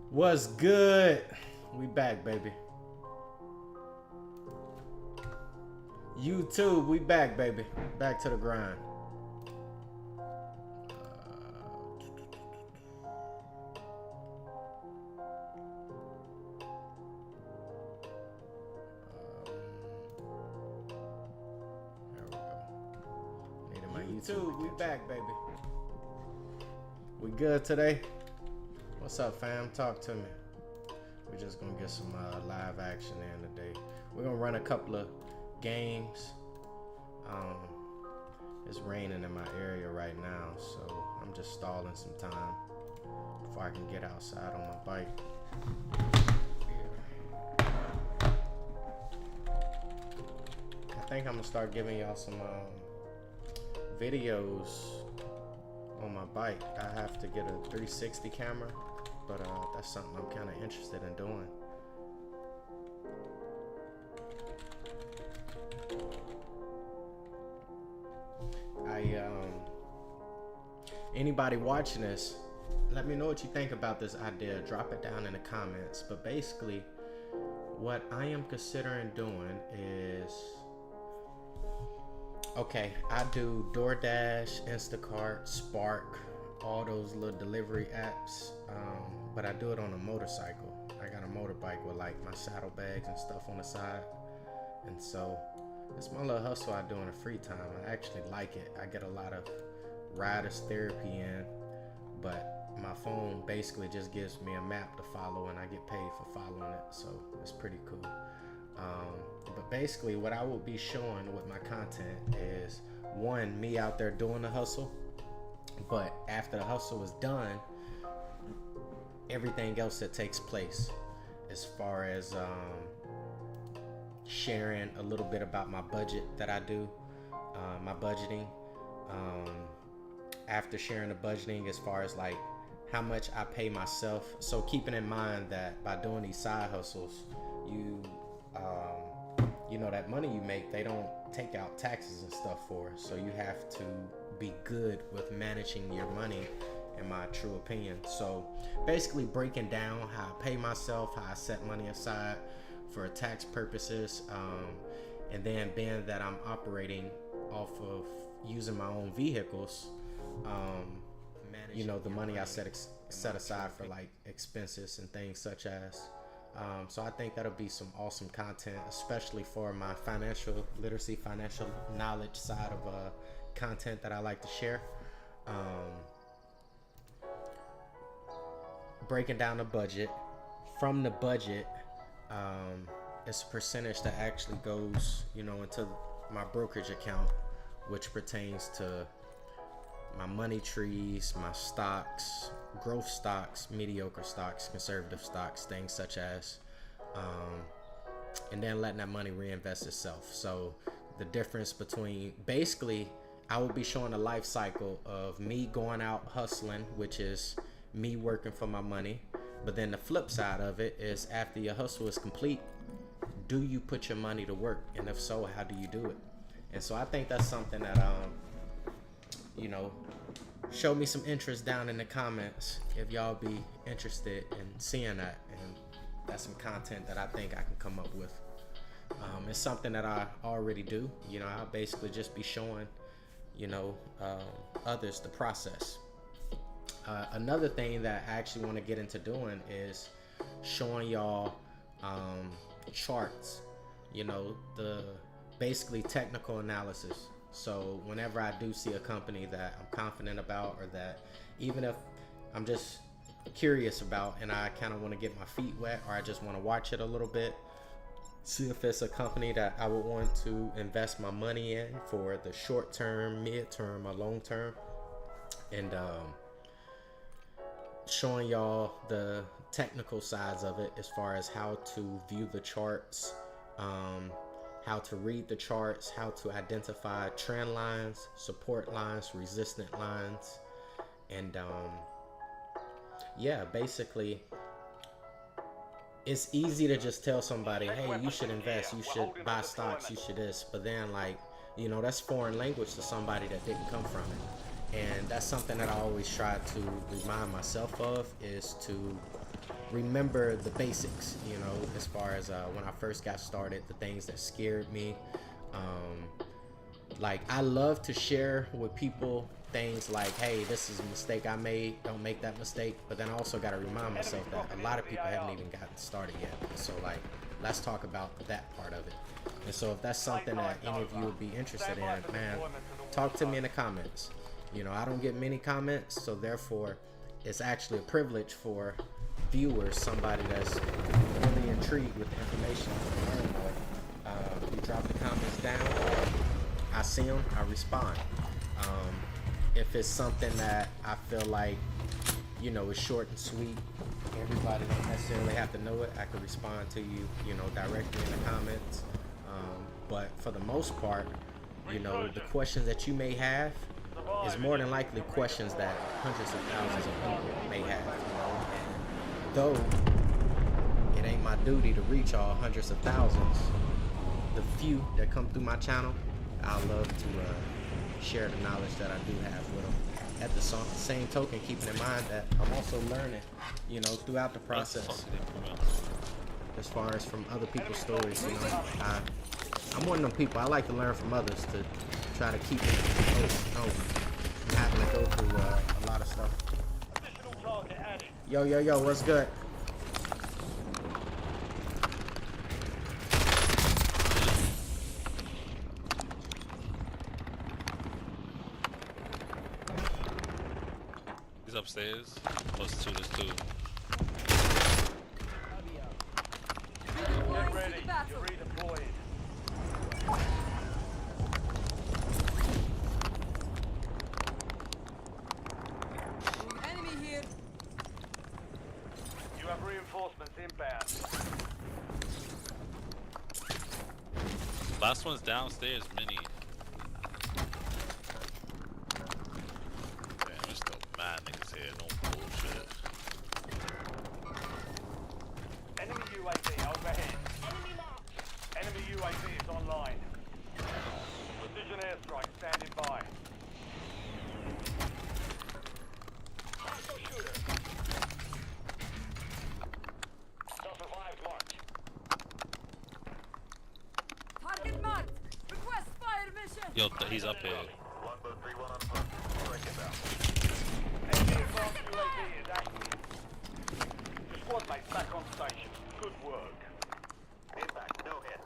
What's good? We back, baby. YouTube, we back, baby. Back to the grind. There we go. Needed my YouTube, we back, baby. We good today? What's up, fam? Talk to me. We're just gonna get some live action in today. We're gonna run a couple of games. It's raining in my area right now, so I'm just stalling some time before I can get outside on my bike. I think I'm gonna start giving y'all some videos on my bike. I have to get a 360 camera, but that's something I'm kind of interested in doing. Anybody watching this, let me know what you think about this idea. Drop it down in the comments. But basically, what I am considering doing is, okay, I do DoorDash, Instacart, Spark, all those little delivery apps, but I do it on a motorcycle. I got a motorbike with like my saddlebags and stuff on the side, and so it's my little hustle I do in the free time. I actually like it. I get a lot of riders therapy in, but my phone basically just gives me a map to follow and I get paid for following it, so it's pretty cool. But basically what I will be showing with my content is, one, me out there doing the hustle, but after the hustle is done, everything else that takes place, as far as sharing a little bit about my budget that I do, my budgeting, after sharing the budgeting as far as like how much I pay myself. So keeping in mind that by doing these side hustles, you know, that money you make, they don't take out taxes and stuff for, so you have to be good with managing your money, in my true opinion. So basically breaking down how I pay myself, how I set money aside for tax purposes, and then being that I'm operating off of using my own vehicles, you know, the money I set aside for like expenses and things such as, so I think that'll be some awesome content, especially for my financial literacy, financial knowledge side of content that I like to share. Breaking down the budget. From the budget, it's a percentage that actually goes, you know, into my brokerage account, which pertains to my money trees, my stocks, growth stocks, mediocre stocks, conservative stocks, things such as, and then letting that money reinvest itself. So the difference between, basically, I will be showing a life cycle of me going out hustling, which is me working for my money. But then the flip side of it is, after your hustle is complete, do you put your money to work? And if so, how do you do it? And so I think that's something that, you know, show me some interest down in the comments if y'all be interested in seeing that. And that's some content that I think I can come up with. It's something that I already do. You know, I'll basically just be showing, you know, others the process. Another thing that I actually want to get into doing is showing y'all charts, you know, the basically technical analysis. So whenever I do see a company that I'm confident about, or that even if I'm just curious about and I kind of want to get my feet wet, or I just want to watch it a little bit, see if it's a company that I would want to invest my money in for the short term, mid term, or long term, and showing y'all the technical sides of it, as far as how to view the charts, how to read the charts, how to identify trend lines, support lines, resistant lines, and yeah, basically it's easy to just tell somebody, hey, you should invest, you should buy stocks, you should this, but then, like, you know, that's foreign language to somebody that didn't come from it. And that's something that I always try to remind myself of, is to remember the basics, you know, as far as when I first got started, the things that scared me. Like, I love to share with people things like, hey, this is a mistake I made, don't make that mistake. But then I also got to remind myself that a lot of people haven't even gotten started yet. So like, let's talk about that part of it. And so if that's something that any of you would be interested in, man, talk to me in the comments. You know, I don't get many comments, so therefore it's actually a privilege for viewers, somebody that's really intrigued with the information I'm learning. You drop the comments down, I see them, I respond. If it's something that I feel like, you know, is short and sweet, everybody don't necessarily have to know it, I can respond to you, you know, directly in the comments. But for the most part, you know, the questions that you may have is more than likely questions that hundreds of thousands of people may have, you know. And though it ain't my duty to reach all hundreds of thousands, the few that come through my channel, I love to share the knowledge that I do have with them. At the same token, keeping in mind that I'm also learning, you know, throughout the process. As far as from other people's stories, you know, I'm one of them people. I like to learn from others to try to keep it, you know, from having to go through a lot of stuff. Yo, what's good? He's upstairs. Plus two, there's two. Get ready, you're redeployed. Enemy here. You have reinforcements inbound. Last one's downstairs, mini. Damn, there's still mad niggas here, no bullshit. Enemy UAV overhead. Enemy UAV is online. Precision airstrike standing by. Survive march. Target marked. Request fire mission. Yo, he's up here. 131 on front. Enemy advanced UAV is active. Your squad mates back on station. Good work. Impact, no hit.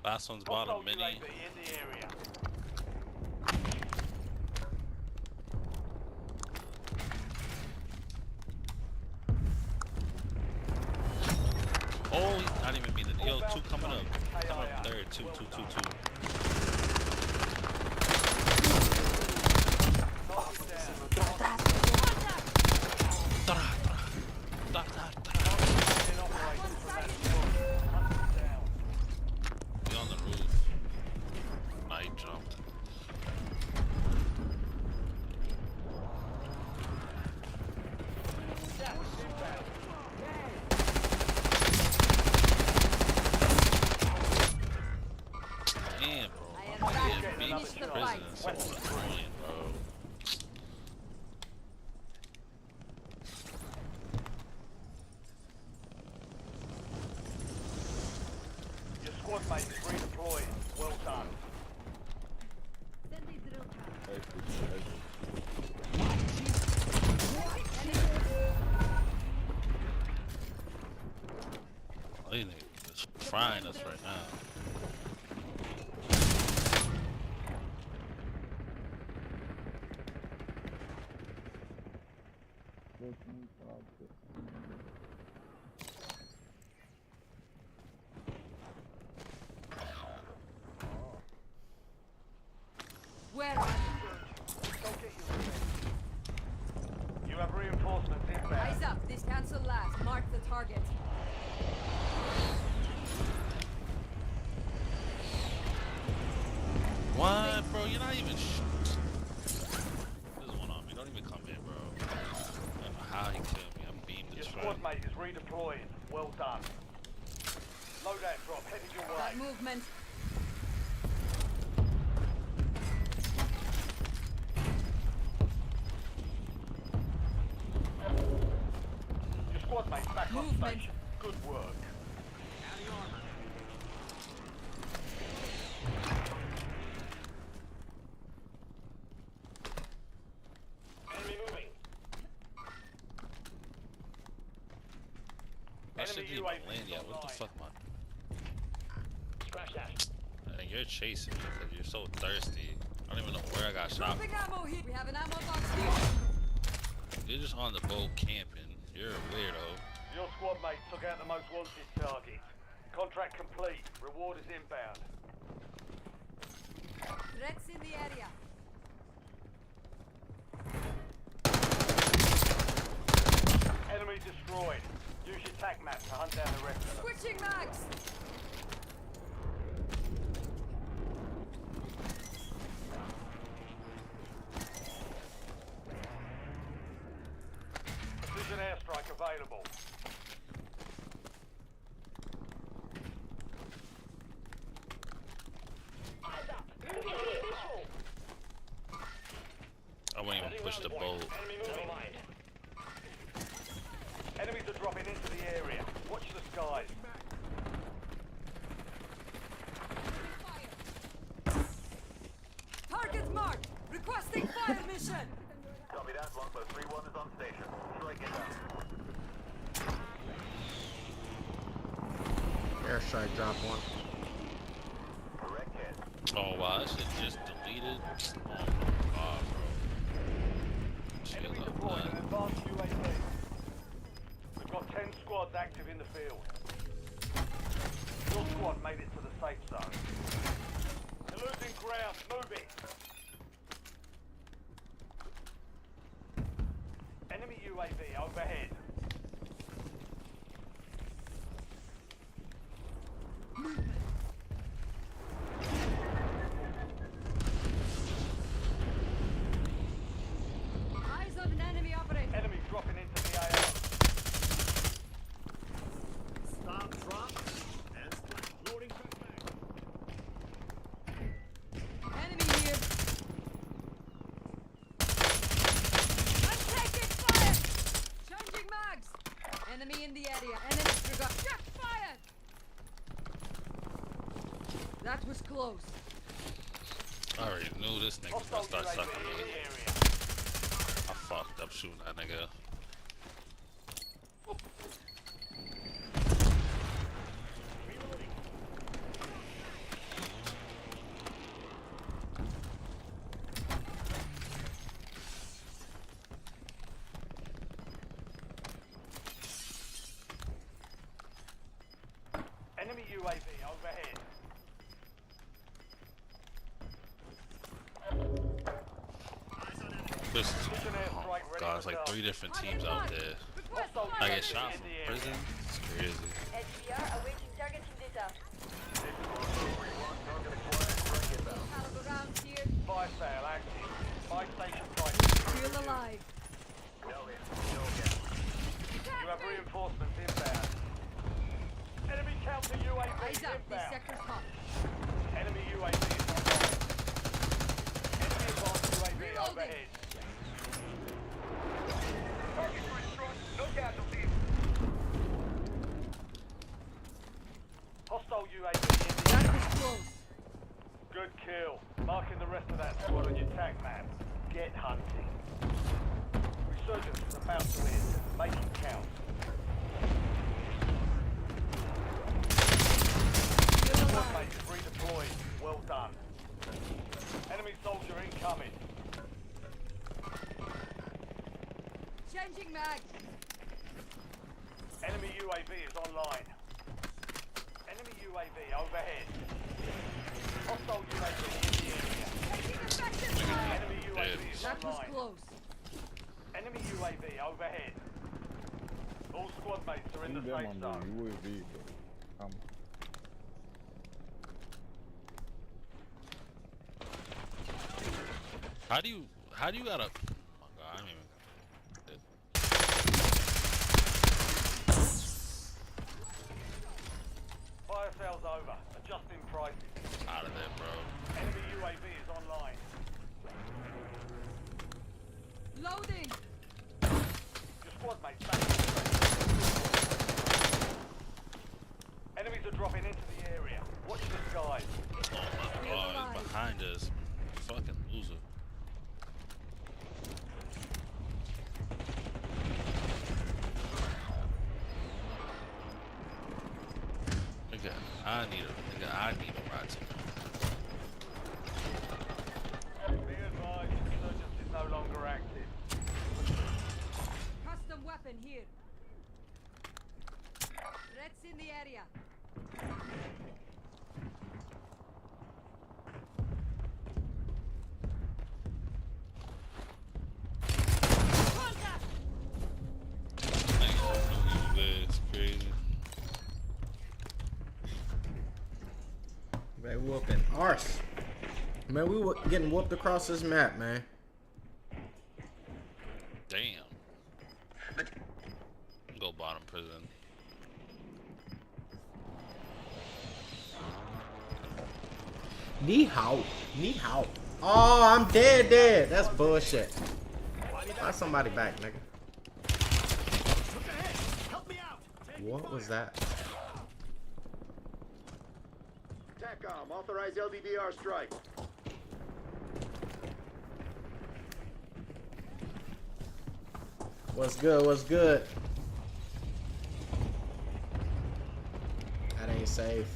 Last one's bottom, mini. UAV in the area. Oh, I didn't even mean to. Yo, two coming up. Coming up third. Two. Be on the roof. Might jump. Damn, bro. I'm getting beat in prison. So annoying, bro. Your squad mate is redeployed. Well done. Send the drill trap. Oh, these niggas is frying us right now. Where are You have reinforcements you? inbound. Eyes up. This cancel last. Mark the target. What, bro? You're not even. There's one on me. Don't even come here, bro. I don't know how he killed me. I'm beamed Your as squad fuck. mate is redeployed. Well done. Loadout drop headed your Got way. movement. mates back on Movement. station. Good work. Enemy moving. I should Enemy leave UAV land. Yeah, what the online. fuck, man? Scratch that. And you're chasing me because you're so thirsty. I don't even know where I got shot. Dropping ammo here. We have an ammo box here. You're just on the boat camping. You're a weirdo. Your squad mates took out the most wanted target. Contract complete. Reward is inbound. Threats in the area. Enemy destroyed. Use your tac map to hunt down the rest of them. Switching mags. Precision airstrike available. I wouldn't even push the boat. Enemy moving. Enemies are dropping into the area. Watch the skies. Target marked. Requesting fire mission. Copy that. Longbow 3-1 is on station. Strike it down. Airstrike drop one. Correct hit. Oh wow, that shit just deleted. Oh my god, bro. Shit Enemy like deployed an that. advanced UAV. We've got 10 squads active in the field. Your squad made it to the safe zone. They're losing ground. Move it. Enemy UAV overhead. Eyes on an enemy operator. Enemy dropping into the AO. Stop, drop, and splash. Loading back. Enemy here. I'm taking fire. Changing mags. Enemy in the area. Enemy trigger. Check fire. That was close. I already knew this nigga was gonna Hostile start UAV sucking in me. the area. I fucked up shooting that nigga. Enemy UAV overhead. This is, Precision airstrike ready God, for it's like target. 3 different teams out there. Request Hostile I fire get shot in from the area. prison. It's crazy. SDR awaiting targeting data. Caliber rounds here. Fire sale active. Fire station price. Still alive. You have reinforcements inbound. Enemy counter UAV Eyes up. This inbound. sector's hot. Enemy UAV is online. Enemy advanced UAV Reloading. overhead. Target strike. No casualties. Hostile UAV in the That area. was close. Good kill. Marking the rest of that squad on your tag map. Get hunting. Resurgence is about to end. Make it count. Still alive. Squadmates redeployed. Well done. Enemy soldier incoming. Changing mag. Enemy UAV is online. Enemy UAV overhead. Hostile UAV in the area. Taking effective fire. Enemy UAV is That was online. close. Enemy UAV overhead. All squad mates are in the Them safe on the zone. UAV, bro. How do you gotta? Oh my god, I don't even. Fire sales over. Adjusting prices. Out of there, bro. Enemy UAV is online. Loading. Your squad mates back in the safe zone. I need a ride. Be advised, insurgents is no longer active. Custom weapon here. Threats in the area. It's crazy. Man, whooping arse. Man, we were getting whooped across this map, man. Damn. Go bottom prison. Ni hao. Ni hao. Oh, I'm dead. That's bullshit. Find somebody back, nigga. Help me out. What was that? TACOM, authorize LDDR strike. What's good? What's good? That ain't safe.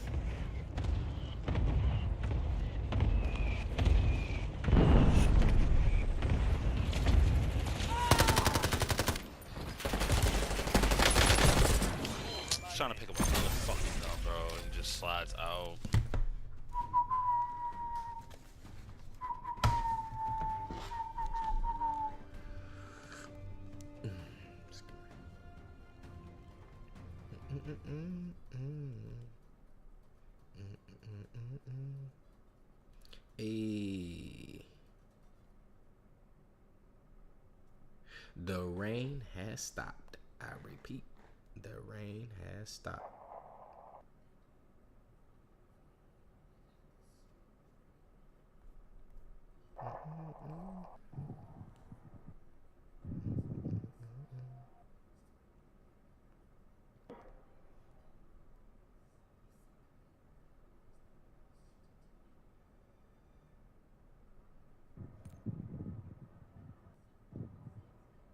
Just trying to pick up another fucking gun, bro, and just slides out. The rain has stopped. I repeat, the rain has stopped.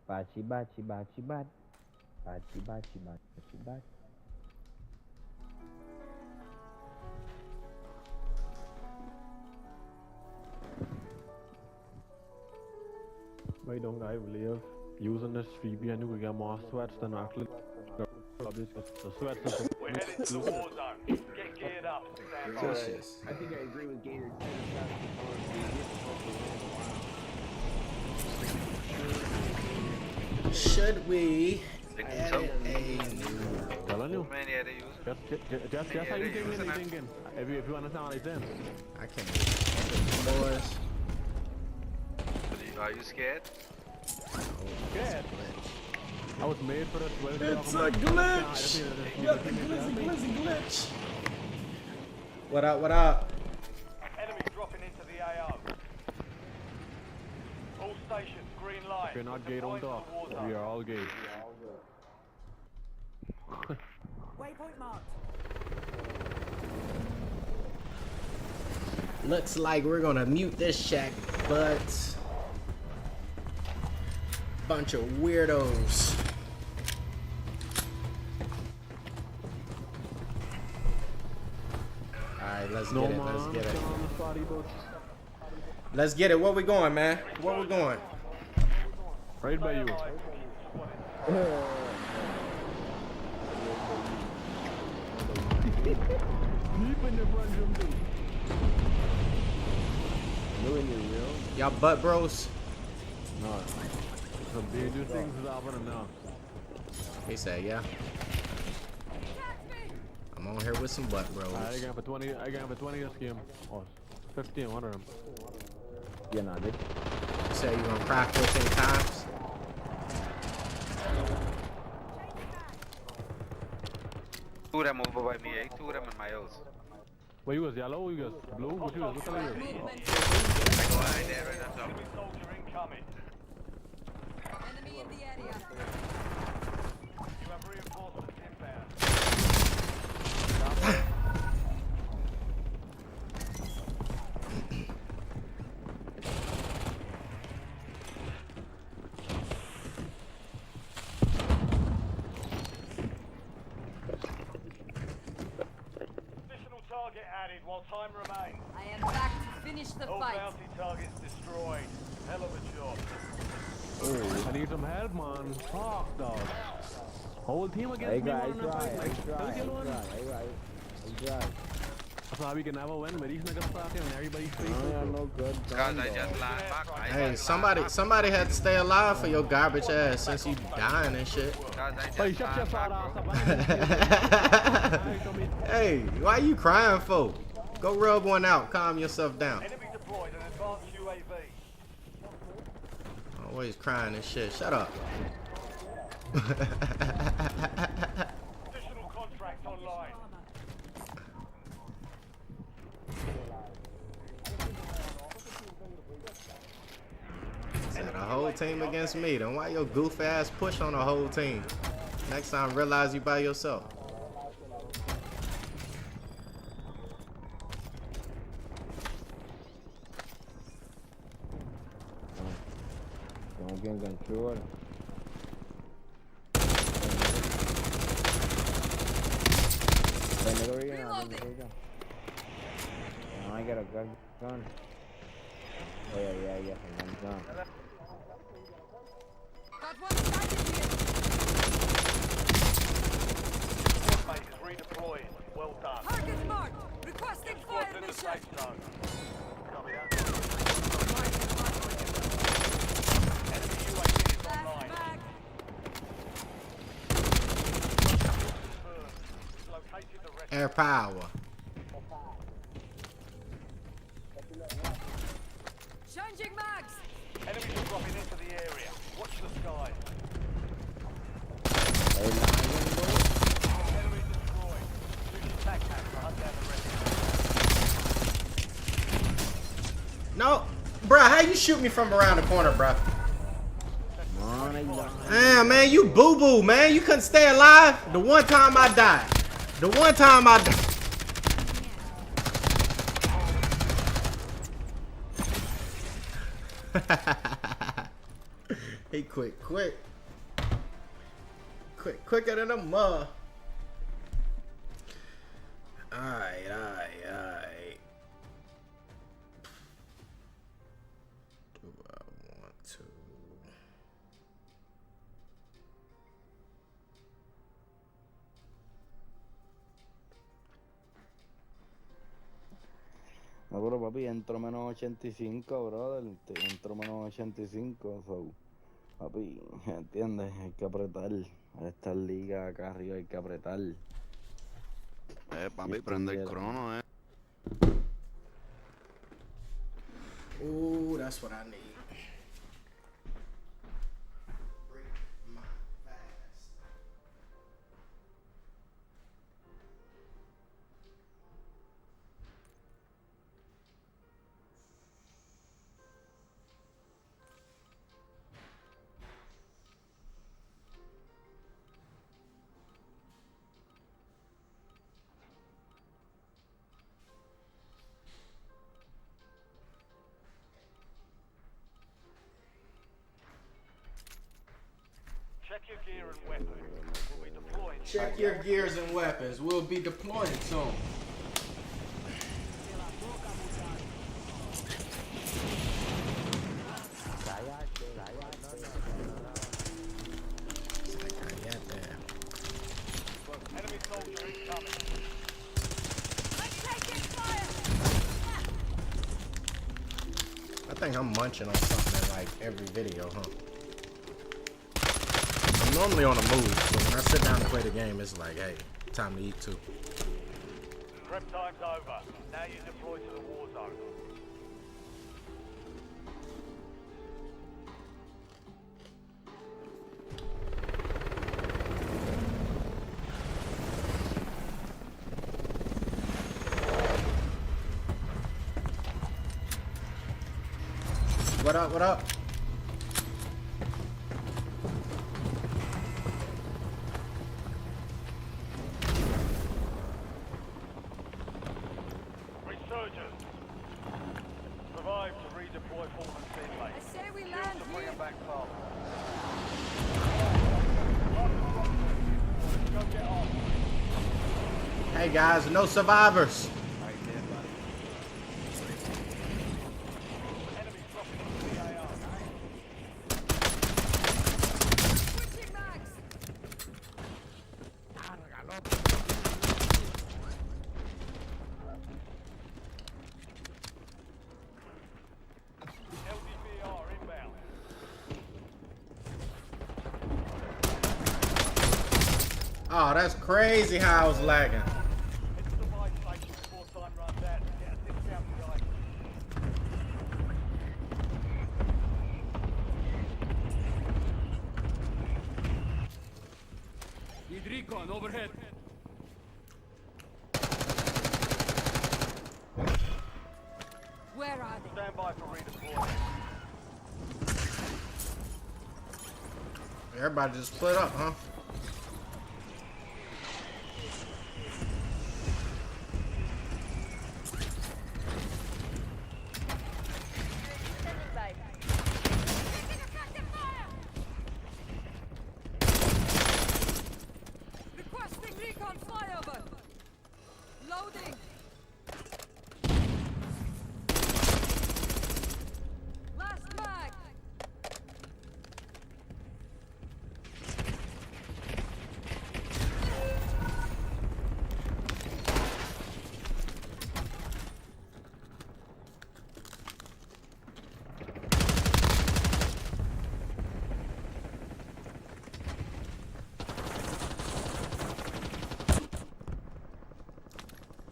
Bachi bachi bachi bat. Bachi bachi bachi bat. Why don't I live using this VPN to get more sweats than actually the sweats is We're headed to the war zone. Get geared up. Stand by. Delicious. I think I agree with Gator. Should we edit a new? telling you. Just how you thinking. If you understand what I'm saying. I can't believe it. Boys. Are you scared? Scared? I was made for this. It's a glitch! You got the glizzy glitch! What up, what up? Enemy dropping into the AO. All stations, green light. If you're not gate on top, we are all gate. Waypoint marked. Looks like we're gonna mute this shack, but bunch of weirdos. Alright, let's get it, let's get it. Let's get it. Where we going, man? Where we going? Right by you. Deep in the front room, dude. Knowing you real? Y'all butt bros? No. Some dangerous things is happening now. He said, yeah. I'm on here with some butt bros. I got for 20. I got for 20 this game. Oh, 15. One of them. Yeah, nah, this. You say you gonna cry 14 times? Two of them over by me, eh? Two of them in my house. Where you was yellow? You was blue? What you was? What color you was? Movement. I go right there, right on top. Enemy soldier incoming. Enemy in the area. You have reinforcements inbound. Additional while time remains. I am back to finish the All fight. bounty targets destroyed. Hell of a job. I need some help, man. Fuck, dog. Whole team I against me, try, man. I try. That's how we can never win with these niggas talking and everybody's I faces. am no good Guys, gun, I just dog. land back. I Hey, just somebody had to stay alive for your garbage ass since you dying and shit. Guys, I Hey, just shut your land fat back, ass bro. up. Hey, why you crying for? Go rub one out. Calm yourself down. Enemy deployed an advanced UAV. Always crying and shit. Shut up. Additional contract online. Said a whole team against me. Then why your goof ass push on a whole team? Next time, realize you by yourself. Don't get control. I got a gun. Oh yeah, I'm done. Got one sighted here. Mate is redeployed. Well done. Target marked. Requesting fire Squad's in the mission. safe zone. Copy that. Enemy UAV is Last online. mag. We've located the rest. Air power. Changing mags. Enemies are dropping into the area. Watch the skies. Enemy destroyed. Use your tac pack to hunt down the rest. No, bruh, how you shoot me from around the corner, bruh? Damn, man, you boo-boo, man. You couldn't stay alive the one time I died. The one time I died. He quit quick. Quit quicker than a mother. Alright. Do I want to? No, pero papi, entro menos 85, brother. Entro menos 85, so. Papi, ¿entiendes? Hay que apretar. A esta liga acá arriba hay que apretar. Papi, prende el crono, Ooh, that's what I need. Break my fast. Check your gear and weapons. We'll be deploying. Check your gears and weapons. We'll be deploying soon. Enemy soldier incoming. I'm taking fire. I think I'm munching on something in like every video, huh? I'm normally on the move, so when I sit down to play the game, it's like, hey, time to eat too. Prep time's over. Now you deploy to the war zone. What up, what up? Resurgence. Survive to redeploy fallen teammates. I say we Shield land to bring here. them back fast. Go get on. Hey guys, no survivors. Oh, that's crazy how I was lagging. Head to the buy station before time runs out to get a discounted item. Need recon overhead. Where are they? Stand by for redeployment. Everybody just split up, huh? Standing by. Taking effective fire! Requesting recon flyover. Loading. Last mag.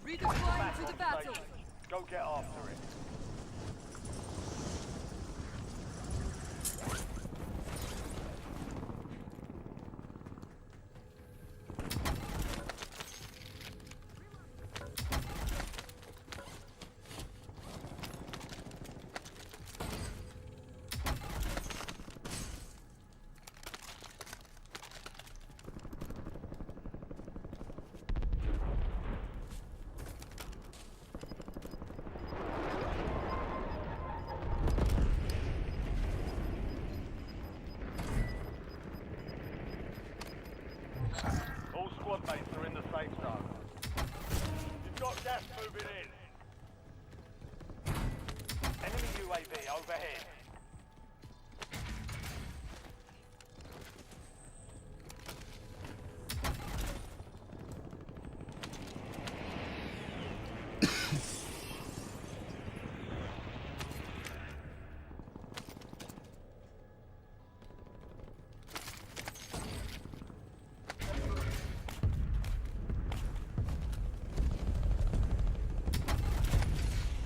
Redeploying to the battle. Go get after it. All squad mates are in the safe zone. You've got gas moving in. Enemy UAV overhead.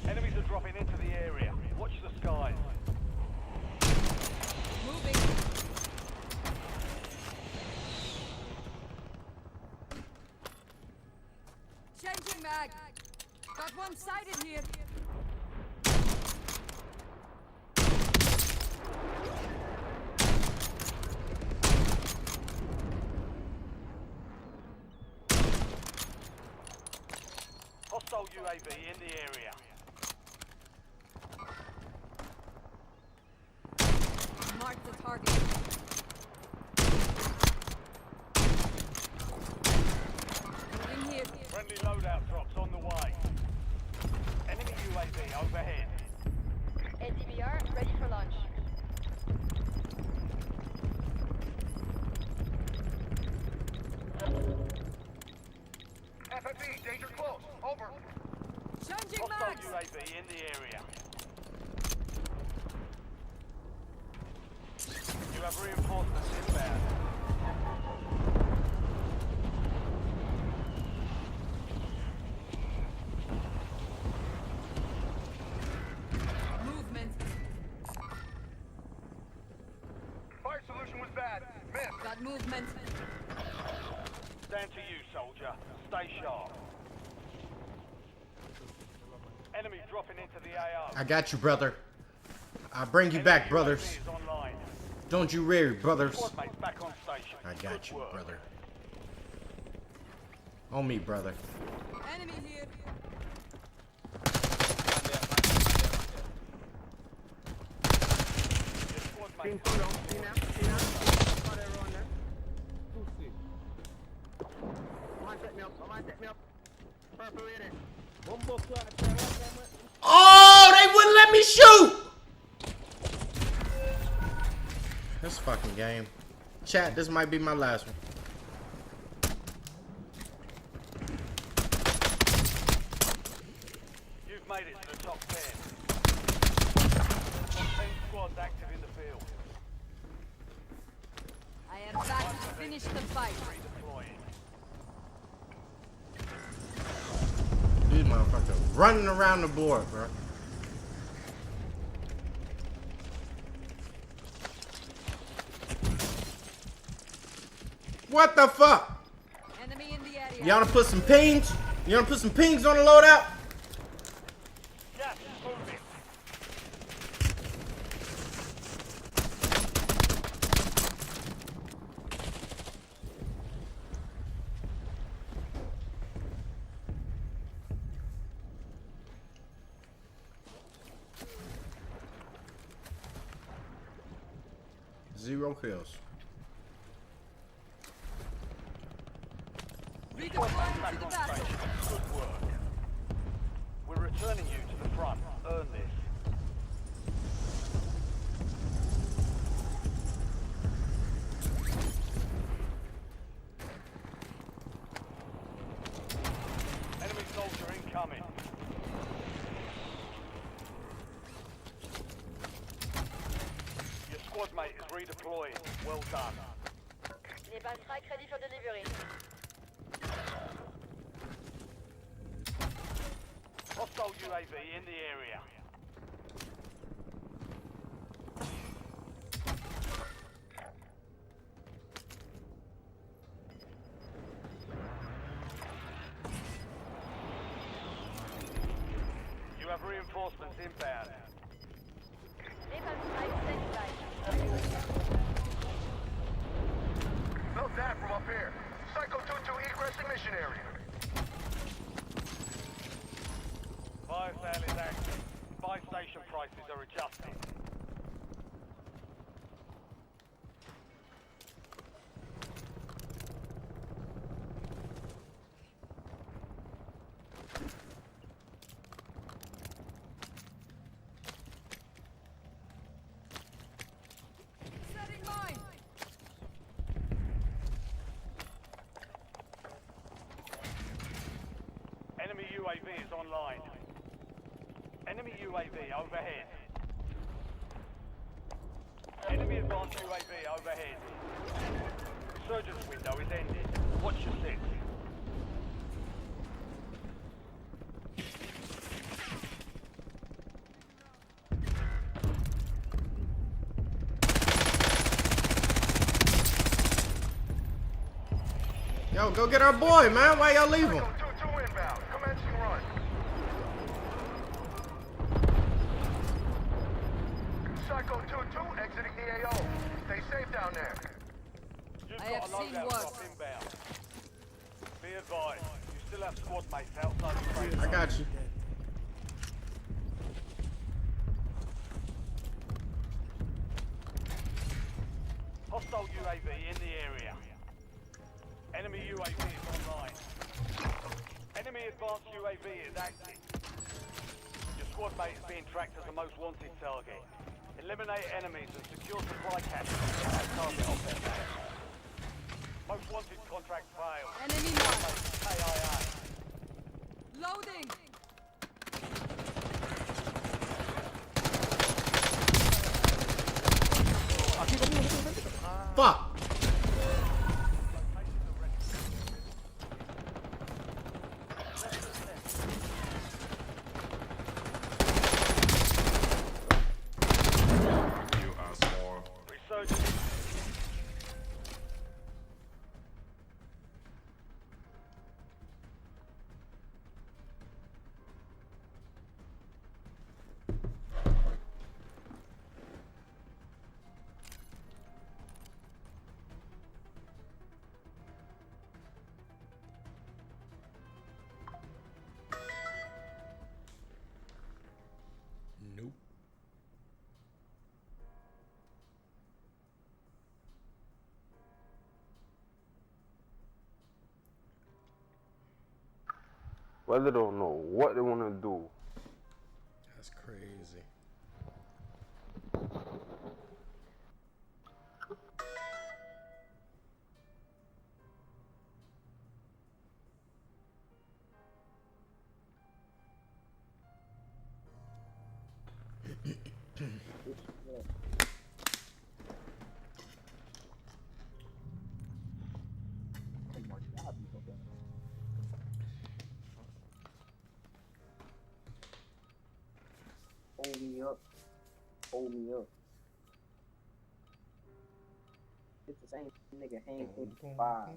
Enemies are dropping into the area. Watch the skies. Moving. Changing mag. Got one sighted here. Hostile UAV in the area. Mark the target. In here. Friendly loadout drops on the way. Enemy UAV overhead. NDBR ready for launch. FFE, danger close. Over. Changing Hostile mags. UAV in the area. You have reinforcements inbound. Movement. Fire solution was bad. Missed. Got movement. Stand to you, soldier. Stay sharp. Enemy dropping into the AO. I got you, brother. I'll bring you back, brothers. UAV is online. Don't you worry, brothers. Squad mates back on station. I got Good you, work. brother. On me, brother. Enemy here. Your squad mates Oh, they wouldn't let me shoot! This fucking game. Chat, this might be my last one. You've made it to the top 10. 10 squads active in the field. I am back to finish the fight. Redeploying. These motherfuckers running around the board, bro. What the fuck? Enemy in the area. You wanna put some pings? You wanna put some pings on the loadout? Gas is moving. Zero kills. Redeploying to the battle. Good work. We're returning you to the front. Earn this. Enemy soldier incoming. Your squad mate is redeploying. Well done. Napalm strike ready for delivery. Hostile UAV in the area. You have reinforcements inbound. Napalm strike standing by. Note that from up here. Psycho 2-2 egressing mission area. Fire sale is active. Buy station prices are adjusted. Setting mine. Enemy UAV is online. Enemy UAV overhead. Enemy advanced UAV overhead. Resurgence window is ended. Watch your six. Yo, go get our boy, man. Why y'all leave him? 2-2 inbound. Commencing run. Psycho 2-2 exiting the AO. Stay safe down there. You've I have seen worse. Inbound. Be advised, you still have squad mates outside the frame. I got you. Hostile UAV in the area. Enemy UAV is online. Enemy advanced UAV is active. Your squad mate is being tracked as the most wanted target. Eliminate enemies and secure supply caches to get that target off their back. Most wanted contract failed. Enemy marked. KIA. Loading. Fuck. Resurgence. Nope. Well, they don't know what they want to do. That's crazy. hold me up. It's the same nigga hang 55.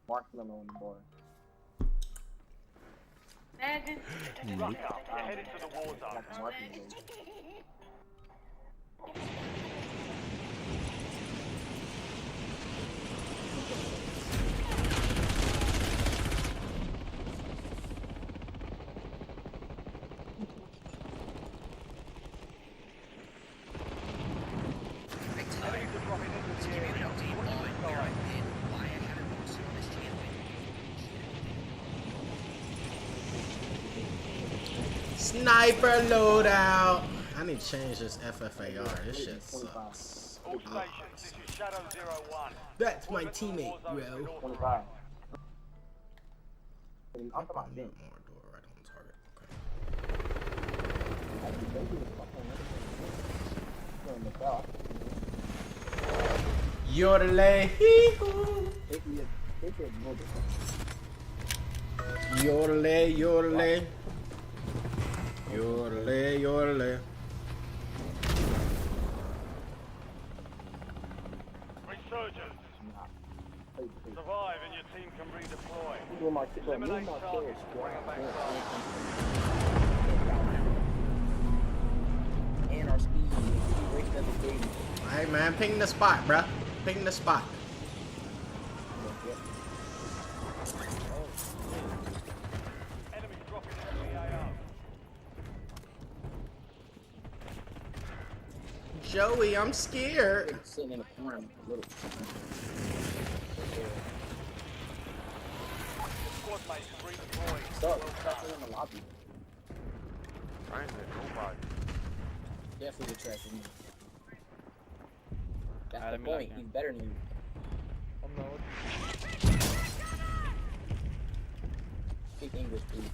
Mark them on the board. Imagine. Rucker, you're headed to the war zone. Like marking them. Sniper loadout. I need to change this FFAR. This shit sucks. All stations, this is Shadow 01. That's my teammate, bro. 25. I'm More talking about bench. door right on target. Yodelay, hee-hoo. Yodelay, yodelay. Yodelay, yodelay. Resurgence. Survive and your team can redeploy. Eliminate targets to bring them back home. And our speed. We wasted the game. Hey man, ping the spot, bruh. Ping the spot. Enemy dropping into the AO. Joey, I'm scared. Sitting in the corner a little. Squad mates redeployed. So, tracking in the lobby. I ain't hit nobody. Definitely tracking me. That's Alright, the let me point. lock He's in. better than you. Speak English, please.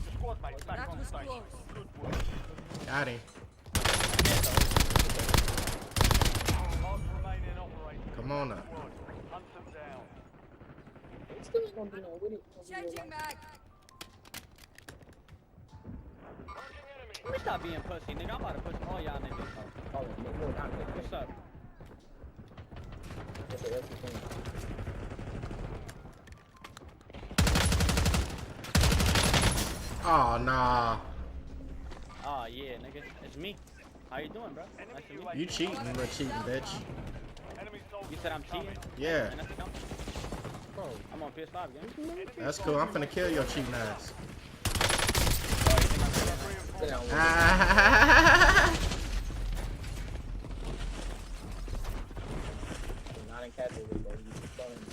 The squad mates back That on was station. close. Good work. Got him. Last remaining operator. Come on up. Squad. Hunt them down. Still ain't gonna do no with it. Changing mag. Let me stop being pussy, nigga. I'm about to push all y'all niggas. What's up? Oh nah. Oh yeah, nigga. It's me. How you doing, bro? Nice to meet you. You cheating, but cheating, bitch. Enemy soldiers You said I'm cheating? Yeah. And that's the company? Bro, I'm on PS5 game. That's cool. I'm finna kill your cheating ass. Oh, you think I'm cheating? Not in casual, bro. You throwing.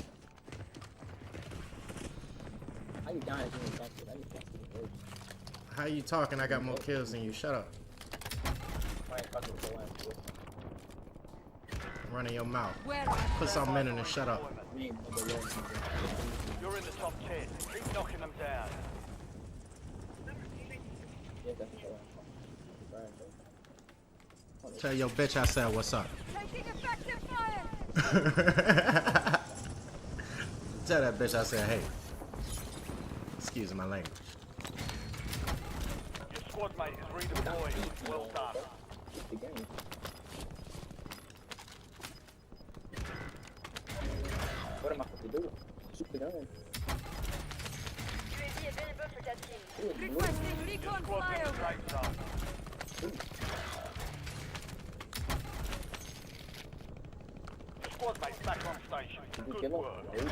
How you dying if you ain't catch it? I just can't see the word. How you talking? I got more kills than you. Shut up. I ain't fucking with the last one. Running your mouth. Where? Put something in it and shut up. Me and the Lord. You're in the top 10. Keep knocking them down. Yeah, that's the last one. Tell your bitch I said what's up. Taking effective fire. Tell that bitch I said hey. Excuse my language. Your squad mate is redeployed. Well done. Keep the game. What am I supposed to do? Shoot the gun. UAV available for that team. Requesting recon Squad's in the flyover. safe zone. Your squad mate's back on station. Did you Good kill work. him?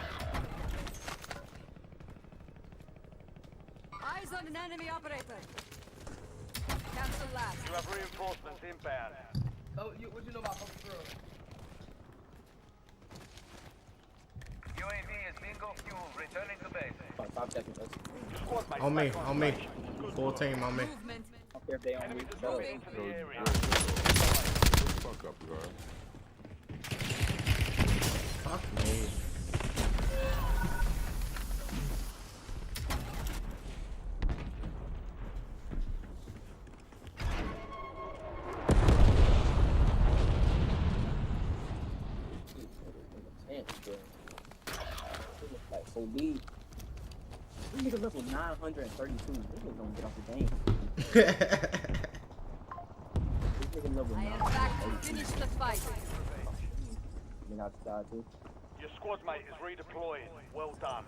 Eyes on an enemy operator. Cancel last. You have reinforcements inbound. Oh, what you know about Purple Girl? UAV is bingo fuel. Returning to base. 5 seconds. Your squad mate's On me, back on me. station. Good Full work. team on me. Movement. I don't care if they on me. Enemies are Go dropping ahead. into the area. Fuck up, guys. Fuck me. Like so big. This nigga level 932. This nigga gonna get off the game. I am back to finish the fight. You know, die too. Your squad mate is redeploying. Well done.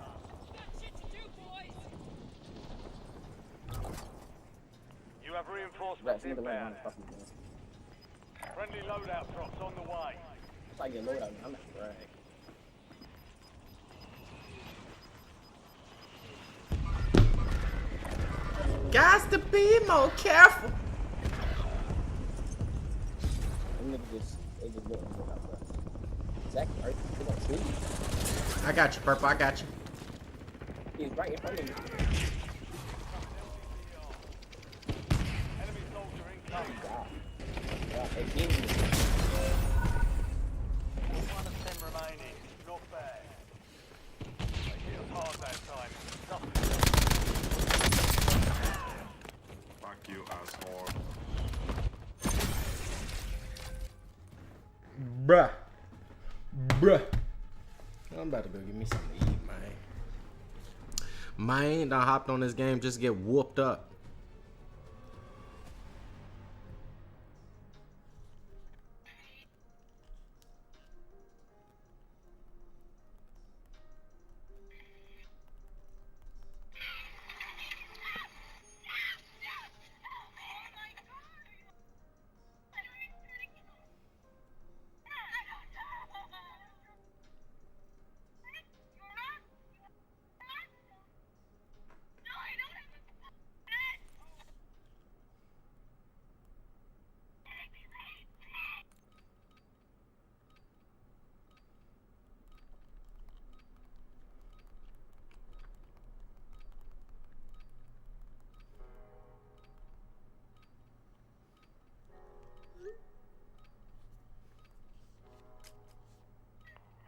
You have reinforcements inbound. Friendly loadout drops on the way. If I get loadout, I'm not right. Guys, to be more careful. Them niggas they just look out, bro. Exactly, right? They gonna shoot you. I got you, Purple. I got you. He's right in front of you. Enemy soldier incoming. Yeah, hey, give me. One of them remaining. Not bad. They hit us hard that time. Fuck you, asshole. Bruh. I'm about to go get me something to eat, man. Mine done hopped on this game, just get whooped up.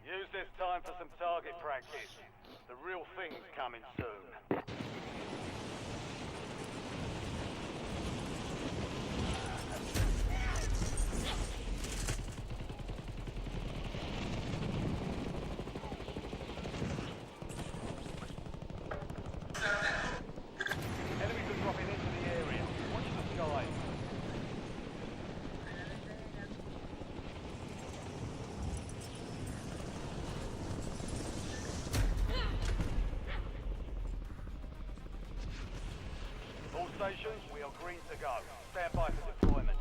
Use this time for some target practice. The real thing's coming soon. Enemies are dropping into the area. Watch the sky. All stations, we are green to go. Stand by for deployment.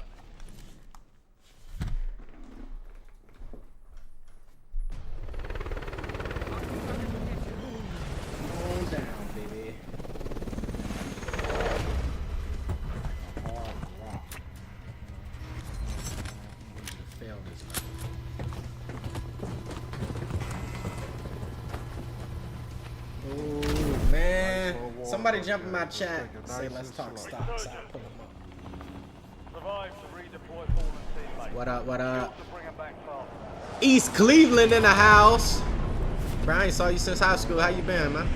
Calm down, baby. Fail this one. Oh man! Somebody jump in my chat. Say let's talk stocks. I'll put them up. Survive to redeploy fallen teammates. What up? What up? To bring them back fast. East Cleveland in the house. Bro, I ain't saw you since high school. How you been, man?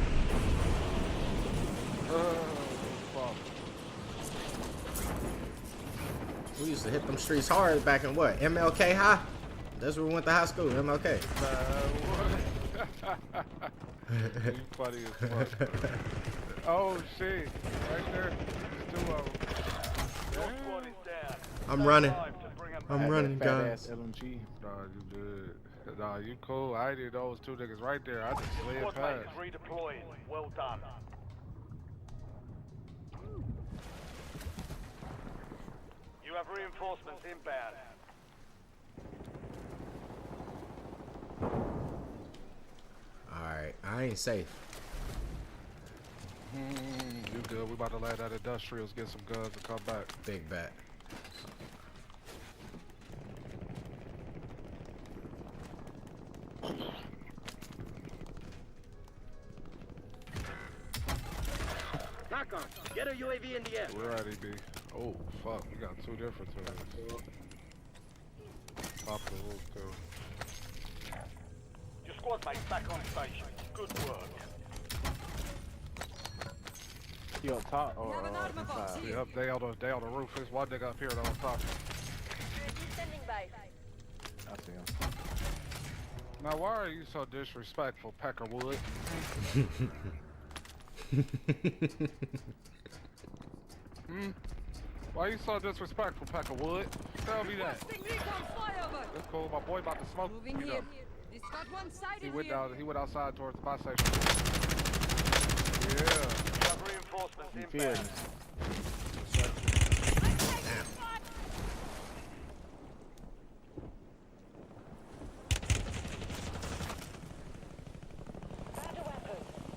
We used to hit them streets hard back in what? MLK High? That's where we went to high school, MLK. You funny as fuck. Oh shit, right there. There's two of them. Your squad is down. I'm running. Survive to bring them I'm back. running, Fat guys. ass LMG. Nah, you good. Nah, you cool. I did those two niggas right there. I just slid Squad mate past. is redeploying. Well done. You have reinforcements inbound. Alright, I ain't safe. You good. We about to land at industrials, get some guns, and come back. Big bet. Knock on. Get a UAV in the air. We're ready, B. Oh, fuck. We got two different turrets. Pop the roof, too. Your squad mate's back on station. Good work. You up top or Have an armor box inside? here. Yep, they on the roof. There's one nigga up here on top. UAV standing by. I see him. Now, why are you so disrespectful, Peckerwood? Why you so disrespectful, Peck of Wood? Tell me that. Requesting recon flyover. That's cool. My boy about to smoke. Moving You here. know. This got one-sided He went here. down. He went outside towards the bus station. Yeah. You have reinforcements inbound.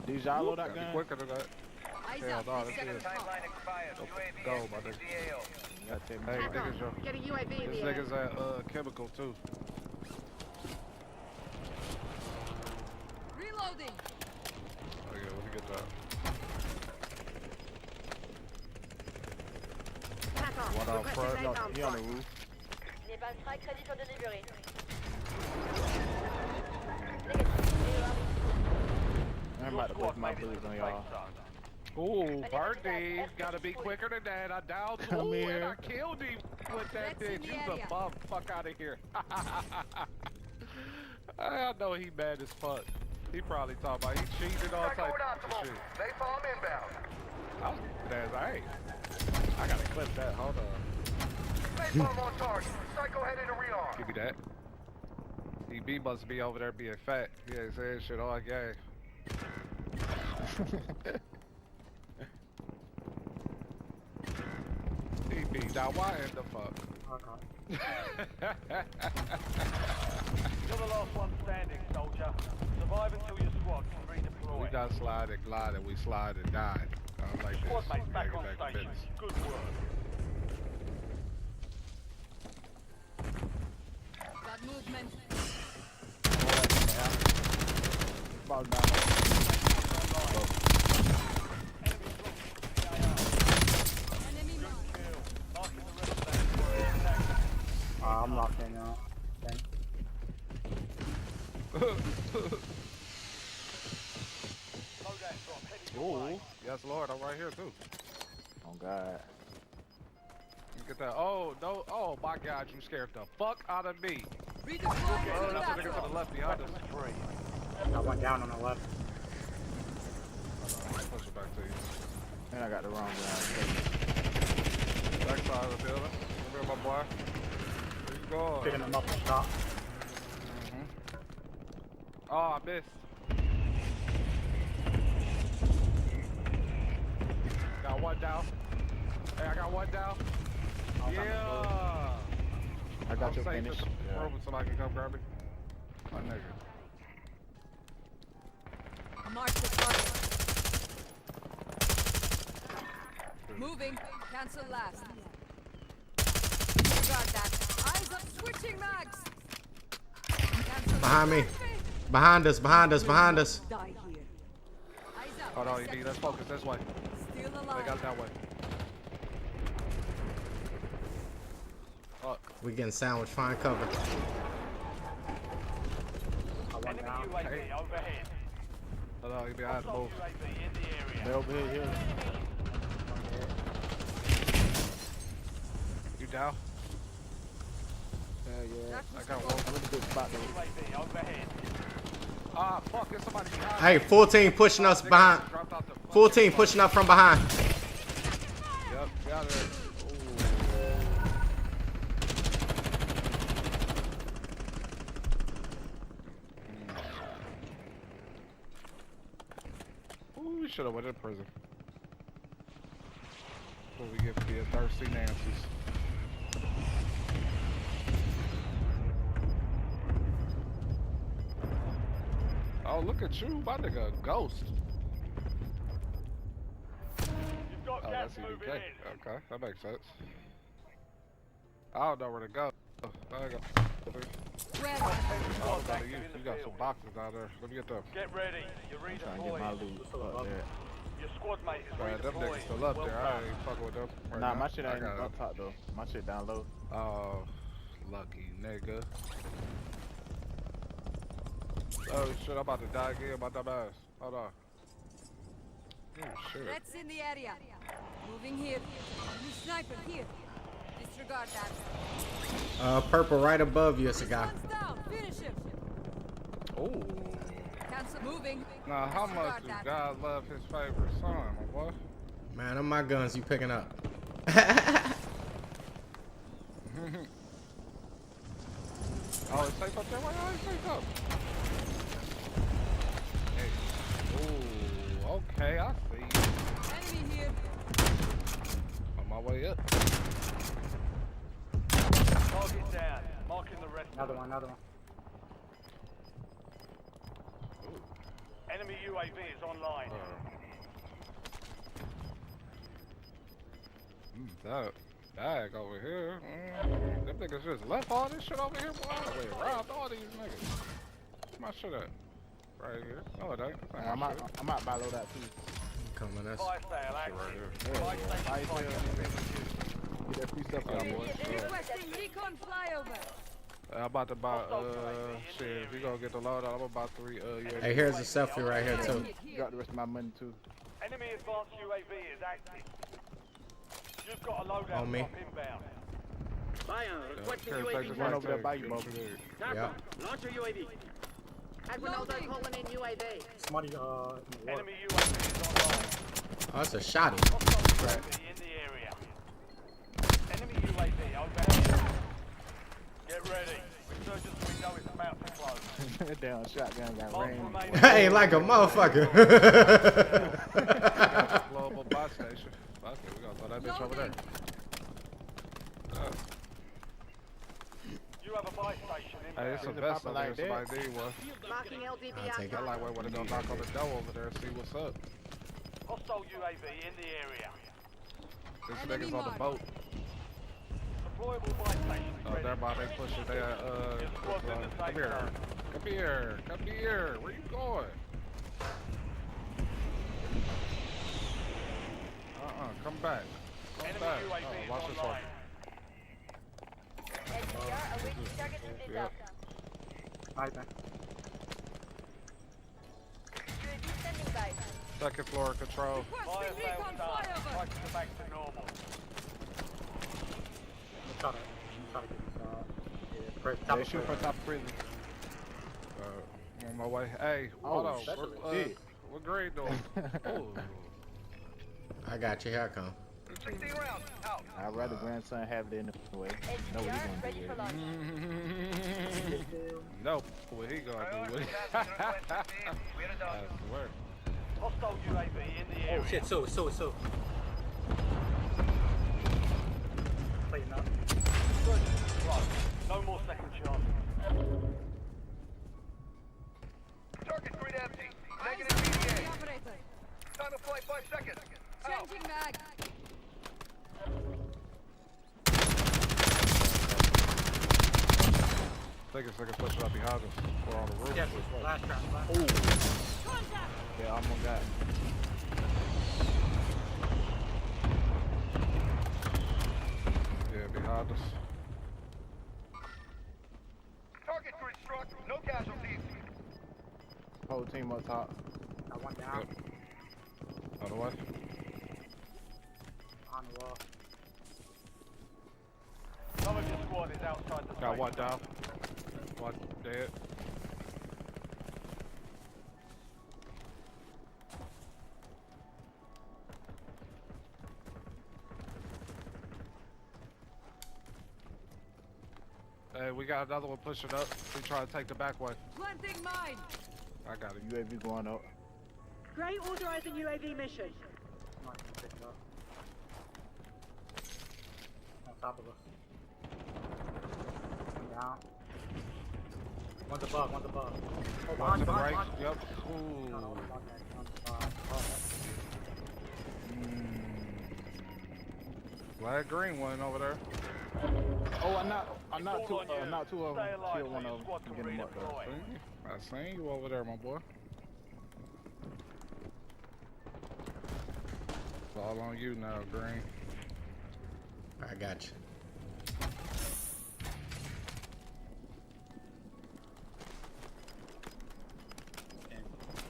Did y'all load that Be gun? quicker than that. Eyes Hell up. no, This that's second it. pump. Go, my nigga. Hey, niggas, yo. Get a UAV in This the air. nigga's at chemical too. Reloading. Oh yeah, let me get that. Pack off. One out Requesting front. inbound He on the flight. roof. Napalm strike ready for delivery. I'm about to put my boots on y'all. Ooh, birthdays gotta be quicker than that. I downed Come two and here. I killed him with that Let's in bitch. the You area. the bum. Fuck out of here. I know he mad as fuck. He probably talking about he cheated all type of shit. Napalm inbound. I was as I ain't. I gotta clip that. Hold on. Napalm on target. Psycho headed to rearm. Give me that. DB must be over there being fat. He ain't saying shit all game. DB, now why in the fuck? You're the last one standing, soldier. Survive until your squad can redeploy. We got slide and glide and we slide and die. I like this. Squad mates back Take it on back to station. business. Good work. Got movement. Fall down. Enemy mark. I'm knocking out. Okay. Ooh, yes Lord, I'm right here too. Oh God. You get that? Oh no! Oh my God! You scared the fuck out of me. Redeploying Oh, to that's a nigga to battle. the left behind us. I went down on the left. Hold on, push it back to you. And I got the wrong ground. Back side of the building. Come here, my boy. Where you going? Picking them up and stop. Oh, I missed. Got one down. Hey, I got one down. Yeah. I got your safe finish. in the room so I can come grab me. My nigga. Mark the target. Moving. Cancel last. Disregard that. Eyes up. Switching mags. Cancel Behind me. last. Behind us, behind us, behind us. Die here. Eyes up. Hold on, ED, let's focus this way. Still They alive. got it that way. Fuck. We getting sandwiched. Find cover. Enemy UAV overhead. Hold on, you behind the Hostile move. UAV in the area. They're over here. You down? Yeah. I got one. Really good spot though. UAV overhead. Ah, fuck, there's somebody behind. Hey, full team pushing us behind. Dropped out the Full fucking team fuck. pushing up from behind. Yep, got it. Ooh, we should have went in prison. What we get for being thirsty Nancy's. Oh, look at you, my nigga, a ghost. You've got Oh, gas that's moving EDK. in. Okay, that makes sense. I don't know where to go. I got. Where? Oh, go to you. You got some boxes down there. Let me get them. Get ready. You're I'm trying to get my redeploying. loot up there. Your squad mate is Man, them niggas redeploying. still up Well there. done. I ain't fucking with them. Right Nah, now. my shit I ain't got up top though. My shit down low. Oh, lucky nigga. Oh shit, I'm about to die again, my dumb ass. Hold on. Oh shit. That's in the area. Moving here. New sniper here. Disregard that. Purple right above you. It's a guy. One's down. Finish him. Oh. Cancel. Moving. Now, how much Disregard do that. God love his favorite son, my boy? Man, them my guns you picking up. Oh, it's safe up there? Why are you safe up? Hey. Ooh, okay, I see. Enemy here. On my way up. Target down. Marking the rest. Another one, another one. Enemy UAV is online. That bag over here. Them niggas just left all this shit over here, boy. Wait, robbed all these niggas. Where my shit at? Right here. No, it ain't. I'm out by low that too. Coming, that's Fire sale active. right here. Fire station Get that free stuff out, boy. Requesting recon flyover. I'm about to buy, shit, if you gonna get the load out, I'm about 3, UAV. Hey, here's a selfie right here, too. Got the rest of my money too. Enemy advanced UAV is active. You've got a loadout On me. drop inbound. Fire, requesting UAV. One over there by you, Bob. Yeah. Launch your UAV. Loading. Calling in UAV. Somebody, Enemy UAV is online. Oh, that's a shotty. Hostile UAV in the area. Enemy UAV overhead. Get ready. Resurgence window is about to close. Damn, shotgun got Mark rain. remaining. Hey, like a motherfucker. Global buy station. Fuck it, we gonna throw that bitch over there. You have a buy station in Hey, it's a vest over there, somebody need one. Marking LDB I'll take it. I like where we're gonna knock on the door over there and see what's up. Hostile UAV in the area. This Enemy nigga's on the mark. boat. Deployable buy station Oh, ready. they're about to push it there. Come here. Come here. Come here. Where you going? Come back. Come Enemy back. UAV Oh, is watch this one. online. SDR awaiting target intel. Right there. UAV standing by. Second floor control. Fire Requesting sale recon start. flyover. Prices are back to normal. I'm trying to get this, They shoot for top of prison. I'm on my way. Hey, hold on. that's What grade doing? Oh. I got you. Here I come. 16 rounds. Out. I'd rather grandson have it in the way. Know what he SDR gonna ready do for with launch. No, what he gonna do with it? I swear. Hostile UAV in the area. Oh shit, so. Playing up. Good. Right. No more second chance. Target grid empty. Negative The PDA. operator. Time to flight 5 seconds. Out. Changing mag. Take a second, push it up behind us. We're on the roof. Yeah, last round. Contact. Yeah, almost got it. Yeah, behind us. Target grid struck. No casualties. Whole team up top. Got one down. Yep. Other way. On the wall. Some of your squad is outside the Got safe one zone. down. One dead. Hey, we got another one pushing up. We trying to take the back way. Planting mine. I got it. UAV going up. Great authorizing UAV mission. Come on, pick it up. On top of us. One down. One's above, one's above. Oh, One to the behind, right. behind. Yep. No, Ooh. no, behind. Flag green one over there. Oh, I knocked two of them. Stay alive Killed so one your of them. squad can Get him up there. redeploy. I seen you over there, my boy. It's all on you now, Green. I got you.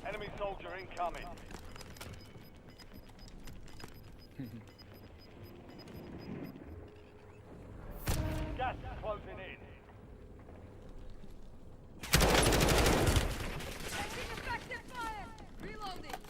Enemy soldier incoming. Gas is closing in. Taking effective fire. Reloading.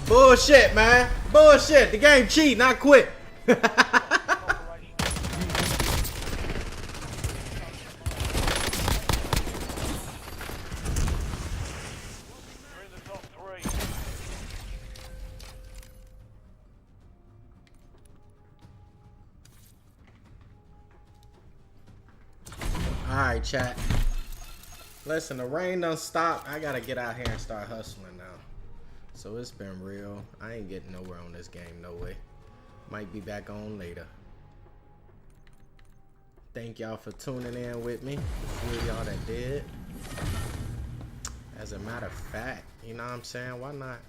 Bullshit, man. Bullshit. The game cheat, not quit. Alright, chat. Listen, the rain done stopped. I gotta get out here and start hustling now. So it's been real. I ain't getting nowhere on this game, no way. Might be back on later. Thank y'all for tuning in with me. For y'all that did. As a matter of fact, you know what I'm saying? Why not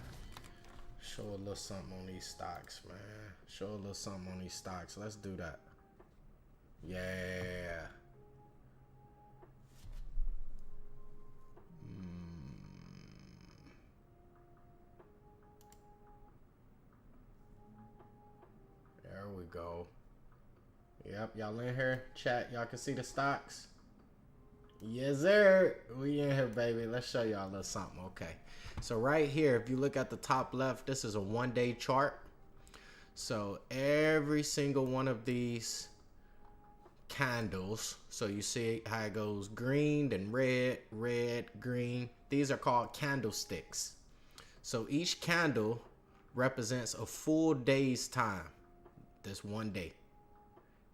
show a little something on these stocks, man? Show a little something on these stocks. Let's do that. Yeah. There we go. Yep, y'all in here? Chat, y'all can see the stocks? Yes, sir. We in here, baby. Let's show y'all a little something. Okay. So right here, if you look at the top left, this is a one-day chart. So every single one of these candles, so you see how it goes green, then red, red, green. These are called candlesticks. So each candle represents a full day's time. This one day.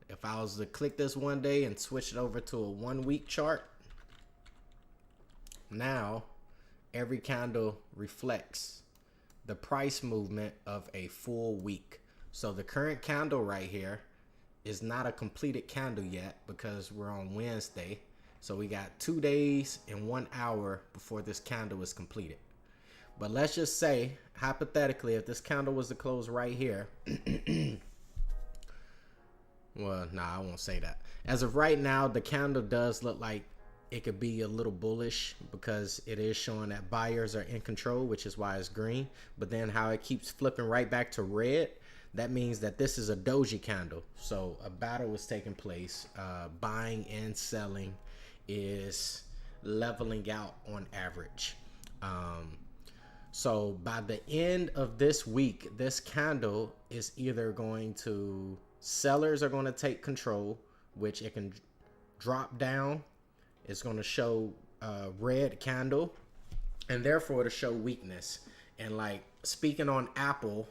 If I was to click this one day and switch it over to a 1 week chart, now every candle reflects the price movement of a full week. So the current candle right here is not a completed candle yet because we're on Wednesday. So we got 2 days and 1 hour before this candle is completed. But let's just say, hypothetically, if this candle was to close right here, well, nah, I won't say that. As of right now, the candle does look like it could be a little bullish because it is showing that buyers are in control, which is why it's green. But then how it keeps flipping right back to red, that means that this is a doji candle. So a battle is taking place. Buying and selling is leveling out on average. So by the end of this week, this candle is either going to... Sellers are going to take control, which it can drop down. It's going to show a red candle, and therefore to show weakness. And like speaking on Apple,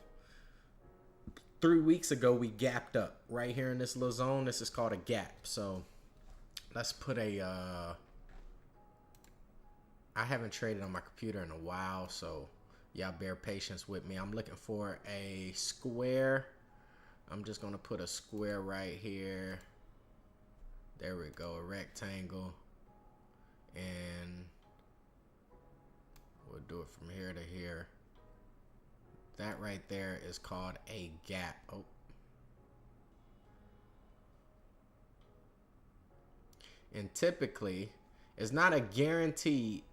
3 weeks ago we gapped up right here in this little zone. This is called a gap. So let's put a I haven't traded on my computer in a while, so y'all bear patience with me. I'm looking for a square. I'm just going to put a square right here. There we go, a rectangle. And we'll do it from here to here. That right there is called a gap. Oh. And typically, it's not guaranteed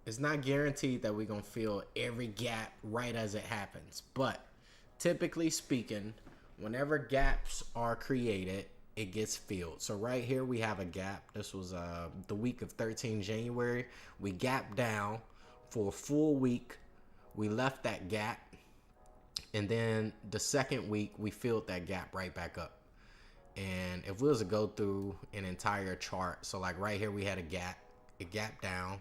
that we're going to fill every gap right as it happens. But typically speaking, whenever gaps are created, it gets filled. So right here we have a gap. This was the week of 13 January. We gapped down for a full week. We left that gap. And then the second week we filled that gap right back up. And if we was to go through an entire chart, so like right here we had a gap. It gapped down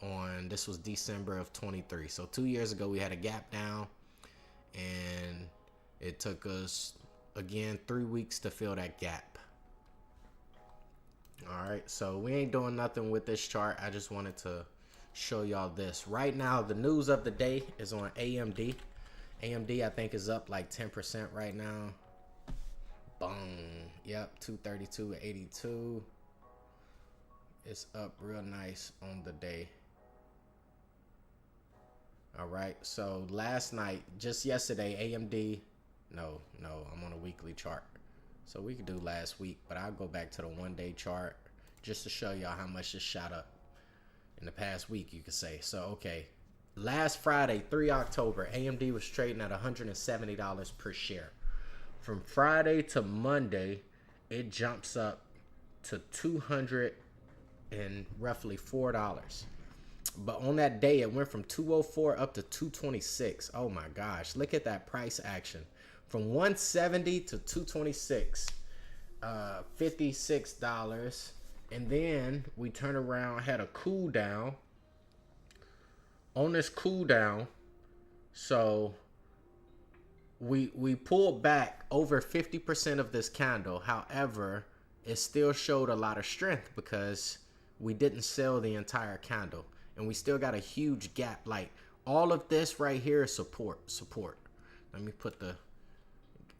on, this was December of 23. So 2 years ago we had a gap down. And it took us, again, 3 weeks to fill that gap. All right, so we ain't doing nothing with this chart. I just wanted to show y'all this. Right now, the news of the day is on AMD. AMD, I think, is up like 10% right now. Boom. Yep, 232.82. It's up real nice on the day. All right, so last night, just yesterday, AMD, no, I'm on a weekly chart. So we could do last week, but I'll go back to the 1 day chart just to show y'all how much it shot up in the past week, you could say. So, okay, last Friday, 3 October, AMD was trading at $170 per share. From Friday to Monday, it jumps up to $200 and roughly $4. But on that day, it went from 204 up to 226. Oh my gosh, look at that price action. From 170 to 226, $56. And then we turn around, had a cooldown. On this cooldown, so we pulled back over 50% of this candle. However, it still showed a lot of strength because we didn't sell the entire candle. And we still got a huge gap. Like, all of this right here is support. Let me put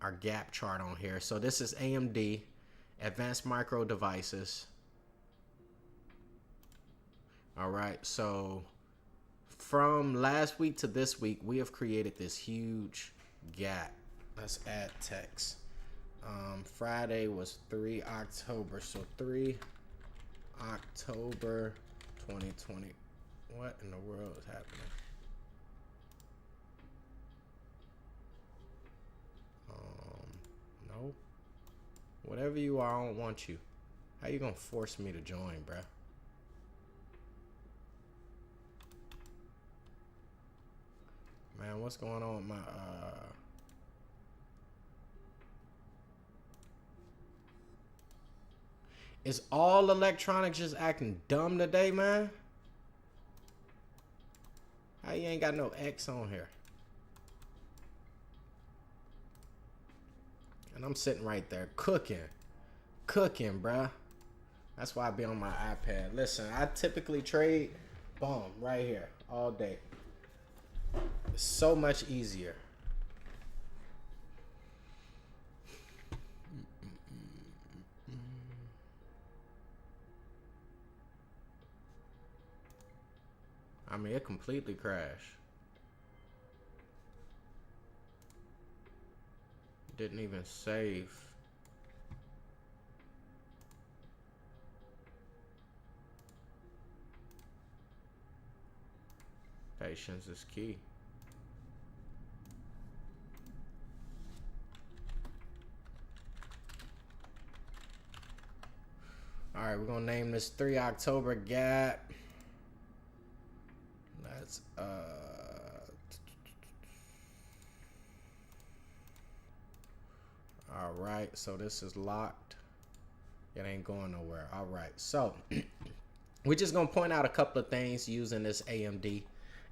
our gap chart on here. So this is AMD, Advanced Micro Devices. All right, so from last week to this week, we have created this huge gap. Let's add text. Friday was 3 October, so 3 October 2020. What in the world is happening? No. Whatever you are, I don't want you. How you gonna force me to join, bruh? Man, what's going on with my Is all electronics just acting dumb today, man? How you ain't got no X on here? And I'm sitting right there cooking, bruh. That's why I be on my iPad. Listen, I typically trade, boom, right here, all day. It's so much easier. I mean, it completely crashed. Didn't even save. Patience is key. All right, we're gonna name this 3 October gap. That's all right, so this is locked. It ain't going nowhere. All right, so we're just gonna point out a couple of things using this AMD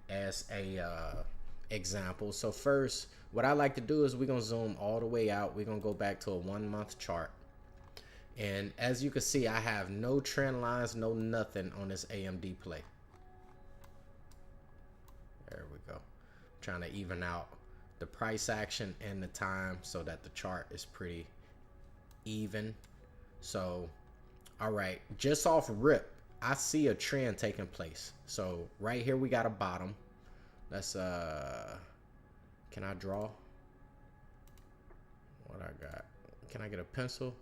as a example. So first, what I like to do is we're gonna zoom all the way out. We're gonna go back to a 1 month chart. And as you can see, I have no trend lines, no nothing on this AMD play. There we go. I'm trying to even out the price action and the time so that the chart is pretty even. So, all right, just off rip, I see a trend taking place. So right here we got a bottom. Let's can I draw? What I got? Can I get a pencil?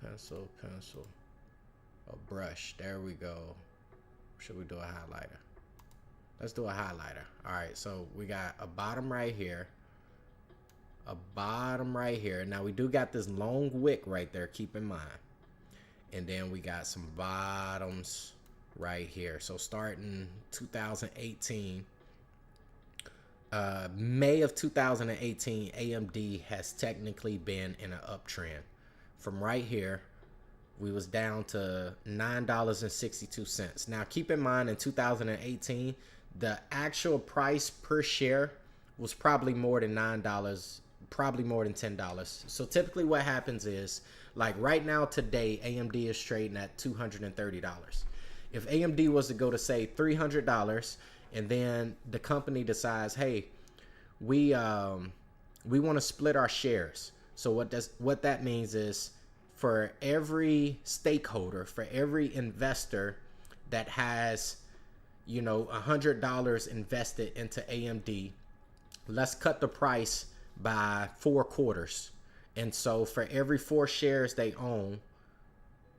Pencil. A brush. There we go. Should we do a highlighter? Let's do a highlighter. All right, so we got a bottom right here. A bottom right here. Now we do got this long wick right there, keep in mind. And then we got some bottoms right here. So starting 2018, May of 2018, AMD has technically been in an uptrend. From right here, we was down to $9.62. Now keep in mind, in 2018, the actual price per share was probably more than $9, probably more than $10. So typically what happens is, like right now today, AMD is trading at $230. If AMD was to go to say $300, and then the company decides, hey, we want to split our shares. So what that means is, for every stakeholder, for every investor that has, you know, $100 invested into AMD, let's cut the price by 4 quarters. And so for every 4 shares they own,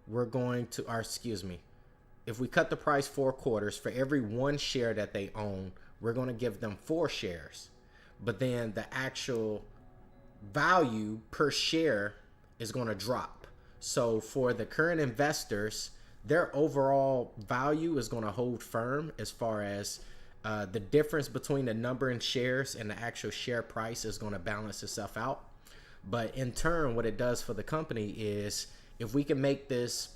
we're going to, or excuse me, if we cut the price 4 quarters, for every 1 share that they own, we're going to give them 4 shares. But then the actual value per share is going to drop. So for the current investors their overall value is going to hold firm as far as the difference between the number in shares and the actual share price is going to balance itself out. But in turn, what it does for the company is if we can make this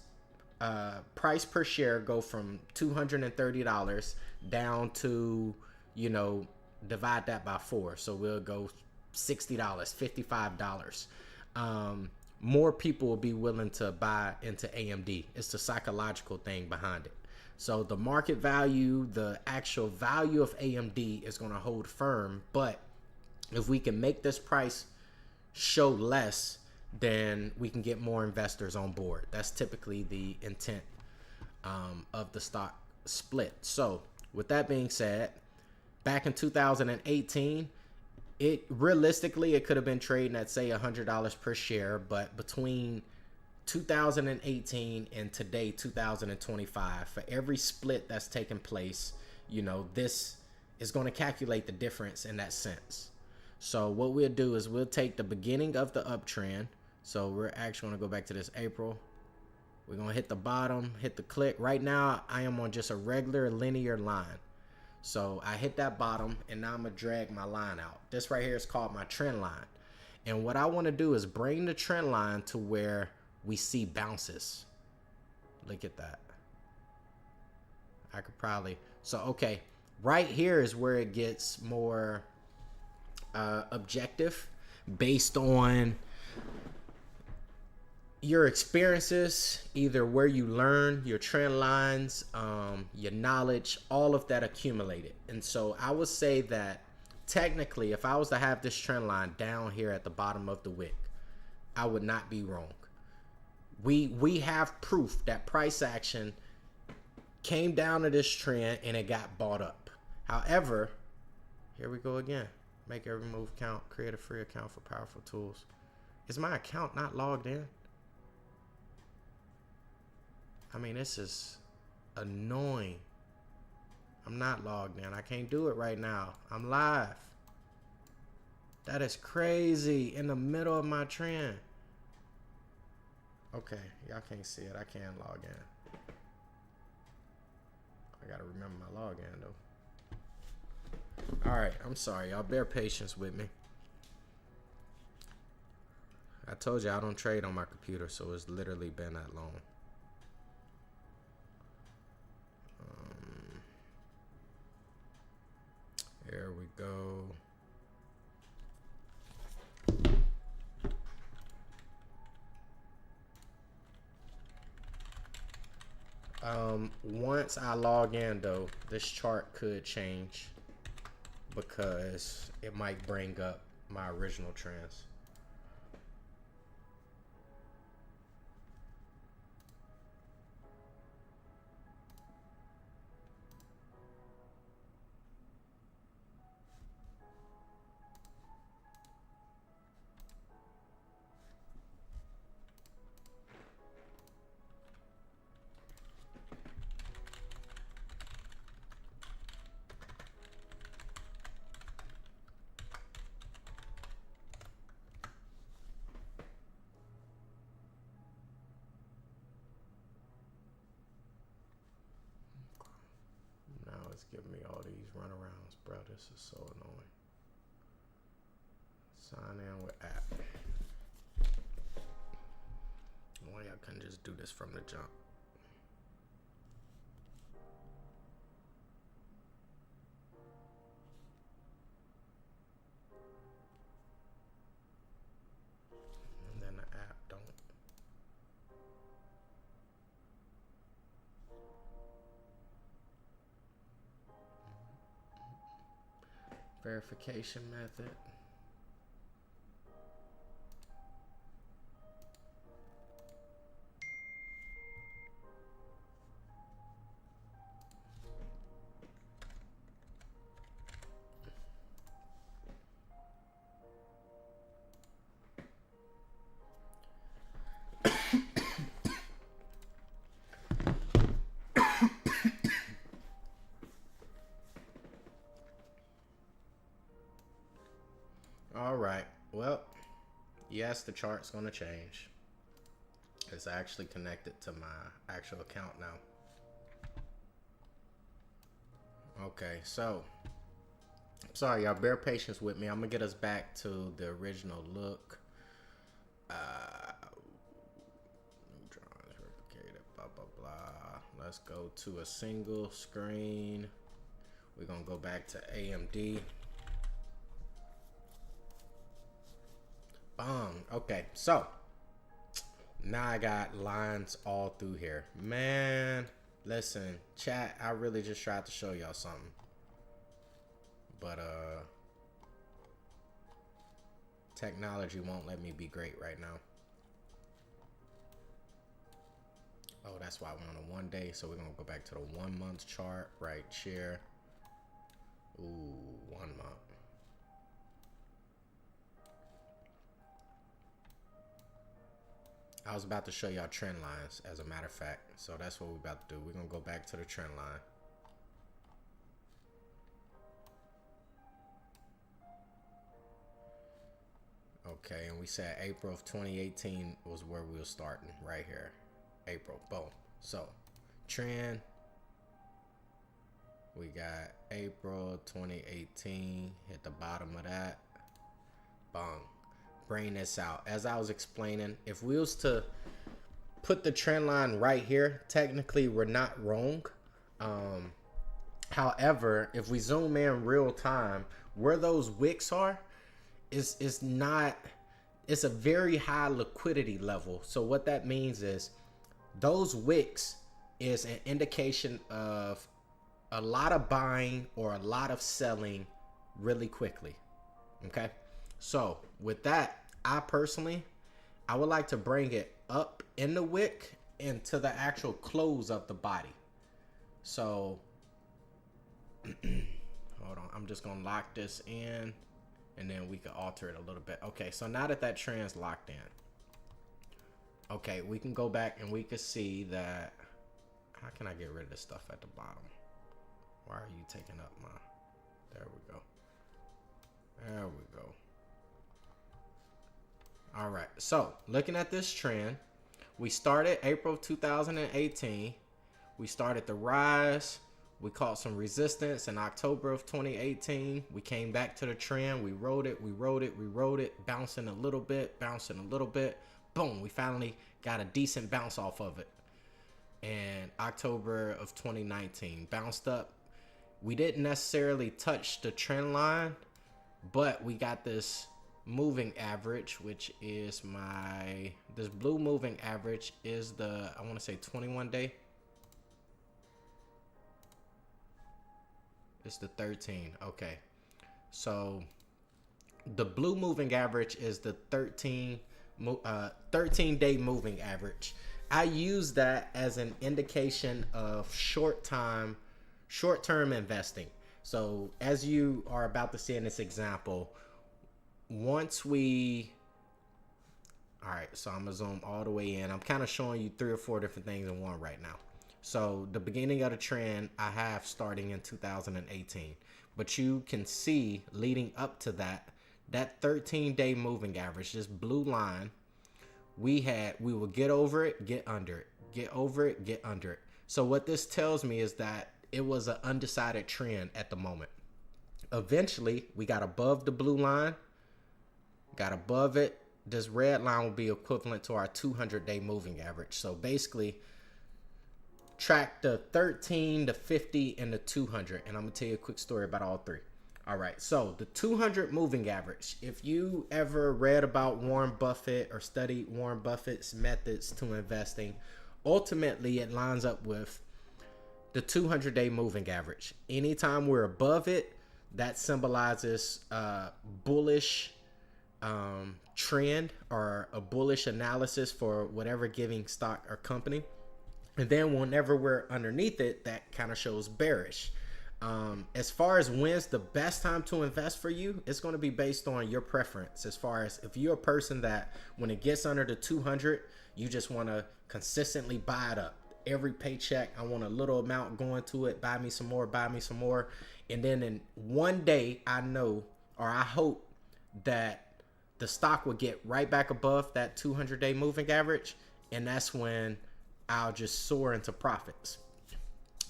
price per share go from $230 down to, you know, divide that by 4. So we'll go $60, $55. More people will be willing to buy into AMD. It's the psychological thing behind it. So the market value, the actual value of AMD is going to hold firm. But if we can make this price show less, then we can get more investors on board. That's typically the intent of the stock split. So with that being said, back in 2018, it realistically, it could have been trading at say $100 per share, but between 2018 and today, 2025, for every split that's taken place, you know, this is going to calculate the difference in that sense. So what we'll do is we'll take the beginning of the uptrend. So we're actually going to go back to this April. We're going to hit the bottom, hit the click. Right now, I am on just a regular linear line. So I hit that bottom, and now I'm going to drag my line out. This right here is called my trend line. And what I want to do is bring the trend line to where we see bounces. Look at that. I could probably... So, okay. Right here is where it gets more objective based on your experiences, either where you learn, your trend lines, your knowledge, all of that accumulated. And so I would say that technically, if I was to have this trend line down here at the bottom of the wick, I would not be wrong. We have proof that price action came down to this trend and it got bought up. However, here we go again. Make every move count. Create a free account for powerful tools. Is my account not logged in? I mean, this is annoying. I'm not logged in. I can't do it right now. I'm live. That is crazy. In the middle of my trend. Okay, y'all can't see it. I can log in. I gotta remember my login though. Alright, I'm sorry. Y'all bear patience with me. I told you I don't trade on my computer, so it's literally been that long. Here we go. Once I log in though, this chart could change because it might bring up my original trends. Giving me all these runarounds, bro. This is so annoying. Sign in with app. Why y'all couldn't just do this from the jump? And then the app don't. Verification method. All right. Well, yes, the chart's going to change. It's actually connected to my actual account now. Okay, so sorry y'all, bear patience with me. I'm gonna get us back to the original look. New drawings replicated, blah blah blah. Let's go to a single screen. We're gonna go back to AMD. Okay, so now I got lines all through here. Man, listen, chat, I really just tried to show y'all something. But technology won't let me be great right now. Oh, that's why I want a 1 day. So we're gonna go back to the 1 month chart right here. Ooh, 1 month. I was about to show y'all trend lines, as a matter of fact. So that's what we're about to do. We're gonna go back to the trend line. Okay, and we said April of 2018 was where we were starting, right here. April, boom. So, trend. We got April 2018, hit the bottom of that. Boom. Bring this out. As I was explaining, if we was to put the trend line right here, technically we're not wrong. However, if we zoom in real time, where those wicks are, is not, it's a very high liquidity level. So what that means is those wicks is an indication of a lot of buying or a lot of selling really quickly. Okay, so with that, I personally, I would like to bring it up in the wick into the actual close of the body. So hold on, I'm just gonna lock this in and then we can alter it a little bit. Okay, so now that that trend's locked in, okay, we can go back and we can see that. How can I get rid of this stuff at the bottom? Why are you taking up my, there we go. There we go. All right, so looking at this trend, we started April of 2018. We started the rise. We caught some resistance in October of 2018. We came back to the trend. We rode it, we rode it, we rode it, bouncing a little bit, bouncing a little bit. Boom, we finally got a decent bounce off of it. And October of 2019, bounced up. We didn't necessarily touch the trend line, but we got this moving average, which is my, this blue moving average is the, I want to say 21 day. It's the 13. Okay, so the blue moving average is the 13 day moving average. I use that as an indication of short-term investing. So as you are about to see in this example, once we, all right, so I'm gonna zoom all the way in. I'm kind of showing you 3 or 4 different things in one right now. So the beginning of the trend I have starting in 2018, but you can see leading up to that 13-day moving average, this blue line, we will get over it, get under it, get over it, get under it. So what this tells me is that it was an undecided trend at the moment. Eventually, we got above the blue line, got above it. This red line will be equivalent to our 200-day moving average. So basically, track the 13, the 50, and the 200. And I'm going to tell you a quick story about all 3. All right, so the 200 moving average. If you ever read about Warren Buffett or studied Warren Buffett's methods to investing, ultimately it lines up with the 200-day moving average. Anytime we're above it, that symbolizes bullish trend or a bullish analysis for whatever giving stock or company. And then whenever we're underneath it, that kind of shows bearish. As far as when's the best time to invest for you, it's going to be based on your preference. As far as if you're a person that when it gets under the 200, you just want to consistently buy it up. Every paycheck, I want a little amount going to it. Buy me some more, buy me some more. And then in one day, I know, or I hope that the stock will get right back above that 200-day moving average. and that's when I'll just soar into profits.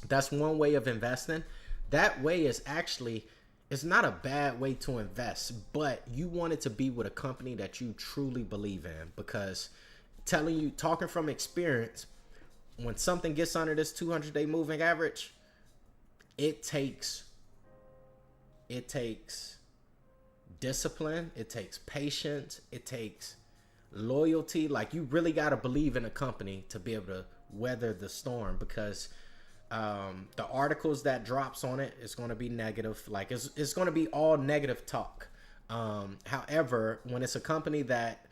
That's one way of investing. That way is actually, it's not a bad way to invest, but you want it to be with a company that you truly believe in, because talking from experience, when something gets under this 200-day moving average, it takes discipline, it takes patience, it takes loyalty. Like, you really got to believe in a company to be able to weather the storm, because the articles that drops on it is going to be negative. Like, it's going to be all negative talk. However, when it's a company that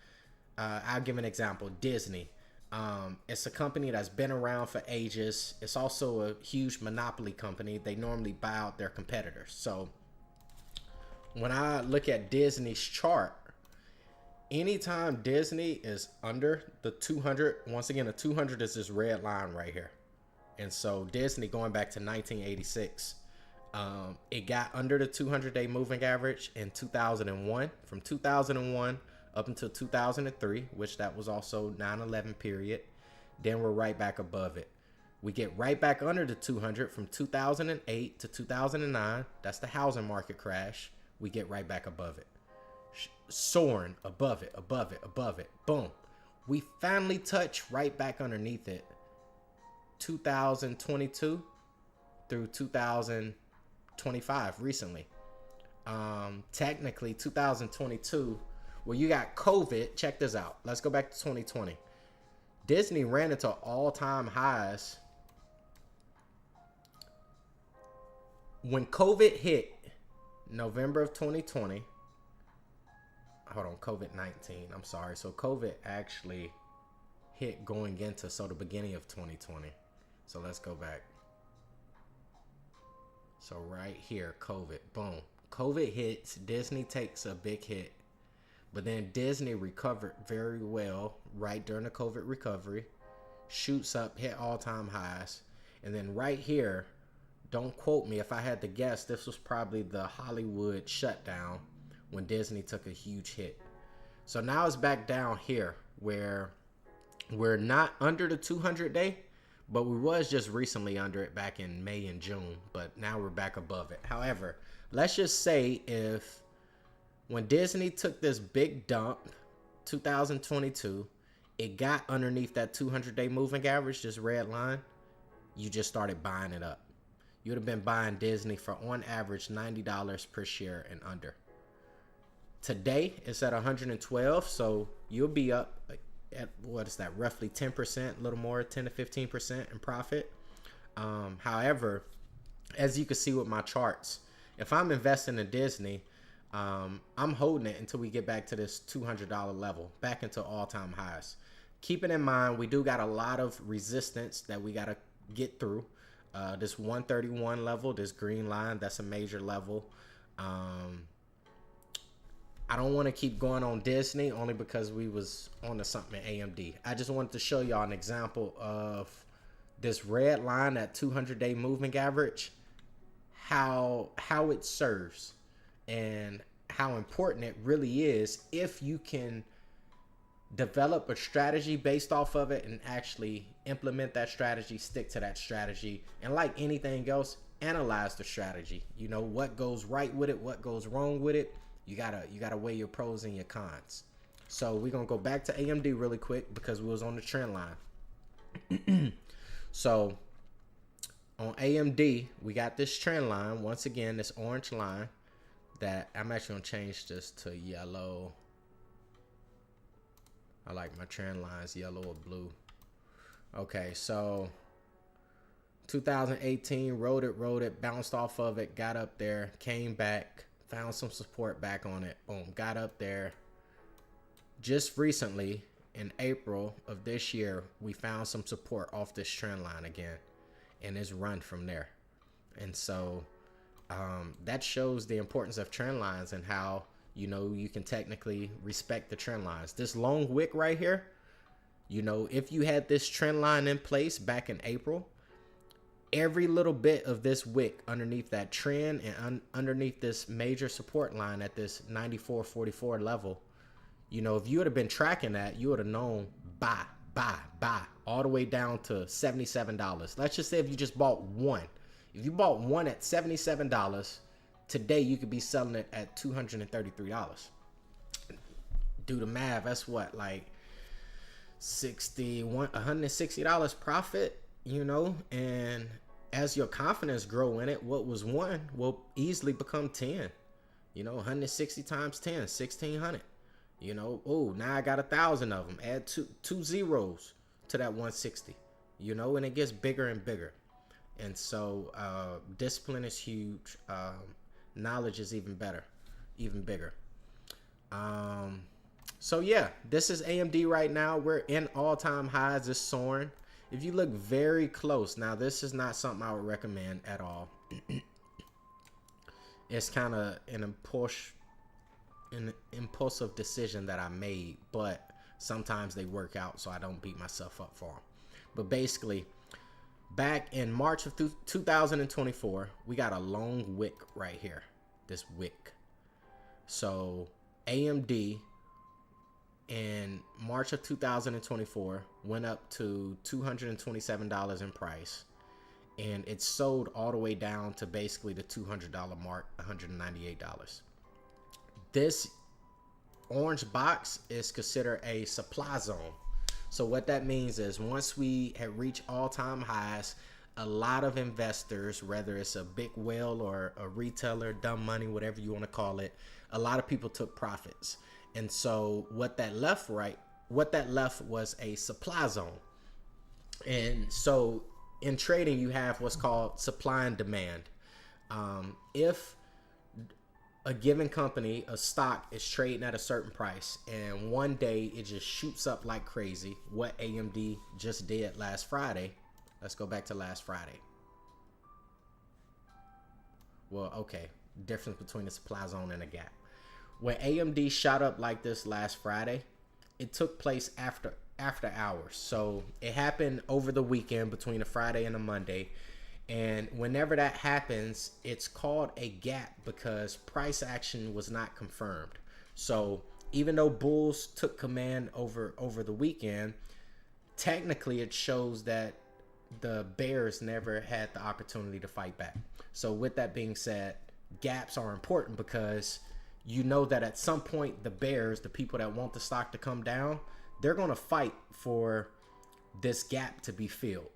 I'll give an example, Disney. It's a company that's been around for ages. It's also a huge monopoly company. They normally buy out their competitors. So when I look at Disney's chart, anytime Disney is under the 200, once again, the 200 is this red line right here. And so Disney, going back to 1986, it got under the 200-day moving average in 2001. From 2001 up until 2003, which that was also 9/11 period. Then we're right back above it. We get right back under the 200 from 2008 to 2009. That's the housing market crash. We get right back above it. Soaring above it, above it, above it. Boom. We finally touch right back underneath it. 2022 through 2025 recently. Technically 2022, well, you got COVID. Check this out. Let's go back to 2020. Disney ran into all-time highs when COVID hit November of 2020. Hold on, COVID-19. I'm sorry. So COVID actually hit going into the beginning of 2020. So let's go back. So right here, COVID. Boom. COVID hits. Disney takes a big hit. But then Disney recovered very well right during the COVID recovery. Shoots up, hit all-time highs. And then right here, don't quote me, if I had to guess, this was probably the Hollywood shutdown when Disney took a huge hit. So now it's back down here where we're not under the 200-day, but we was just recently under it back in May and June. But now we're back above it. However, let's just say if when Disney took this big dump, 2022, it got underneath that 200-day moving average, this red line, you just started buying it up. You would have been buying Disney for, on average, $90 per share and under. Today, it's at 112, so you'll be up at, what is that, roughly 10%, a little more, 10 to 15% in profit. However, as you can see with my charts, if I'm investing in Disney, I'm holding it until we get back to this $200 level, back into all-time highs. Keeping in mind, we do got a lot of resistance that we got to get through. This 131 level, this green line, that's a major level. I don't want to keep going on Disney only because we was on to something in AMD. I just wanted to show y'all an example of this red line, that 200-day moving average, how it serves and how important it really is if you can develop a strategy based off of it and actually implement that strategy, stick to that strategy, and like anything else, analyze the strategy. You know what goes right with it, what goes wrong with it. You gotta weigh your pros and your cons. So we're gonna go back to AMD really quick because we was on the trend line. So on AMD, we got this trend line, once again, this orange line that I'm actually gonna change this to yellow. I like my trend lines yellow or blue. Okay, so 2018, rode it, bounced off of it, got up there, came back, found some support back on it, boom, got up there. Just recently, in April of this year, we found some support off this trend line again, and it's run from there. And so that shows the importance of trend lines and how, you know, you can technically respect the trend lines. This long wick right here, you know, if you had this trend line in place back in April, every little bit of this wick underneath that trend and underneath this major support line at this 94.44 level, you know, if you would have been tracking that, you would have known buy. buy, all the way down to $77. Let's just say if you just bought one. If you bought one at $77, today you could be selling it at $233. Do the math, that's what, like $160 profit, you know? And as your confidence grow in it, what was one will easily become 10. You know, 160 times 10, 1,600. You know, oh, now I got 1,000 of them. Add two zeros to that 160. You know, and it gets bigger and bigger. And so discipline is huge. Knowledge is even better, even bigger. So yeah, this is AMD right now. We're in all-time highs. It's soaring. If you look very close, now this is not something I would recommend at all. It's kind of an impulsive decision that I made, but sometimes they work out, so I don't beat myself up for them. But basically, back in March of 2024, we got a long wick right here, this wick. So AMD in March of 2024 went up to $227 in price, and it sold all the way down to basically the $200 mark, $198. This orange box is considered a supply zone. So what that means is once we had reached all-time highs, a lot of investors, whether it's a big whale or a retailer, dumb money, whatever you want to call it, a lot of people took profits. And so what that left was a supply zone. And so in trading, you have what's called supply and demand. If a given company, a stock, is trading at a certain price, and one day it just shoots up like crazy, what AMD just did last Friday. Let's go back to last Friday. Well, okay, difference between a supply zone and a gap. When AMD shot up like this last Friday, it took place after hours. So it happened over the weekend between a Friday and a Monday. And whenever that happens, it's called a gap because price action was not confirmed. So even though bulls took command over the weekend, technically it shows that the bears never had the opportunity to fight back. So with that being said, gaps are important because you know that at some point the bears, the people that want the stock to come down, they're going to fight for this gap to be filled.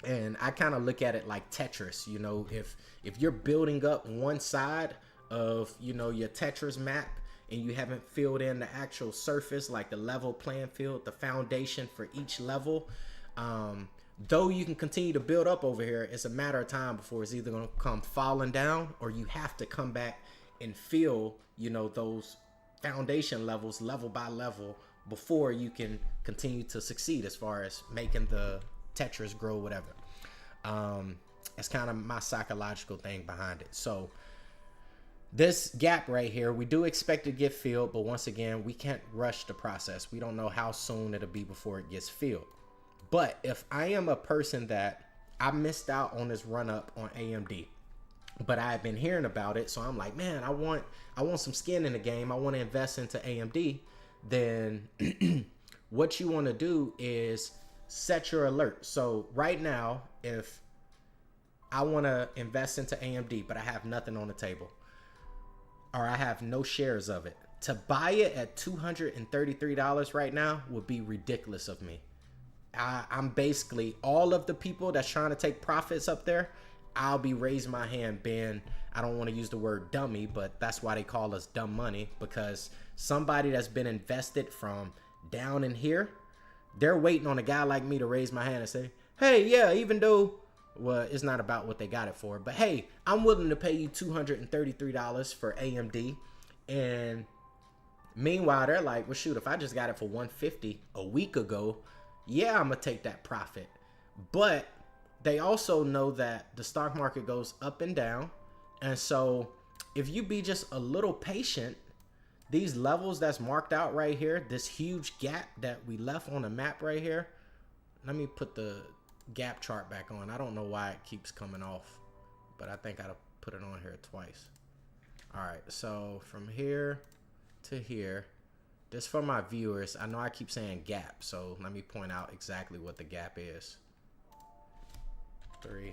And I kind of look at it like Tetris. You know, if you're building up one side of, you know, your Tetris map and you haven't filled in the actual surface, like the level playing field, the foundation for each level, though you can continue to build up over here, it's a matter of time before it's either going to come falling down or you have to come back and fill, you know, those foundation levels level by level before you can continue to succeed as far as making the Tetris grow, whatever. It's kind of my psychological thing behind it. So this gap right here, we do expect to get filled, but once again, we can't rush the process. We don't know how soon it'll be before it gets filled. But if I am a person that I missed out on this run up on AMD, but I've been hearing about it, so I'm like, man, I want some skin in the game. I want to invest into AMD. Then what you want to do is set your alert. So right now, if I want to invest into AMD, but I have nothing on the table, or I have no shares of it, to buy it at $233 right now would be ridiculous of me. I'm basically, all of the people that's trying to take profits up there, I'll be raising my hand being, I don't want to use the word dummy, but that's why they call us dumb money, because somebody that's been invested from down in here, they're waiting on a guy like me to raise my hand and say, hey, yeah, even though, well, it's not about what they got it for, but hey, I'm willing to pay you $233 for AMD. And meanwhile, they're like, well, shoot, if I just got it for $150 a week ago, yeah, I'm gonna take that profit. But they also know that the stock market goes up and down. And so if you be just a little patient, these levels that's marked out right here, this huge gap that we left on the map right here. Let me put the gap chart back on. I don't know why it keeps coming off, but I think I'll put it on here twice. All right, so from here to here, This for my viewers. I know I keep saying gap, so let me point out exactly what the gap is. 3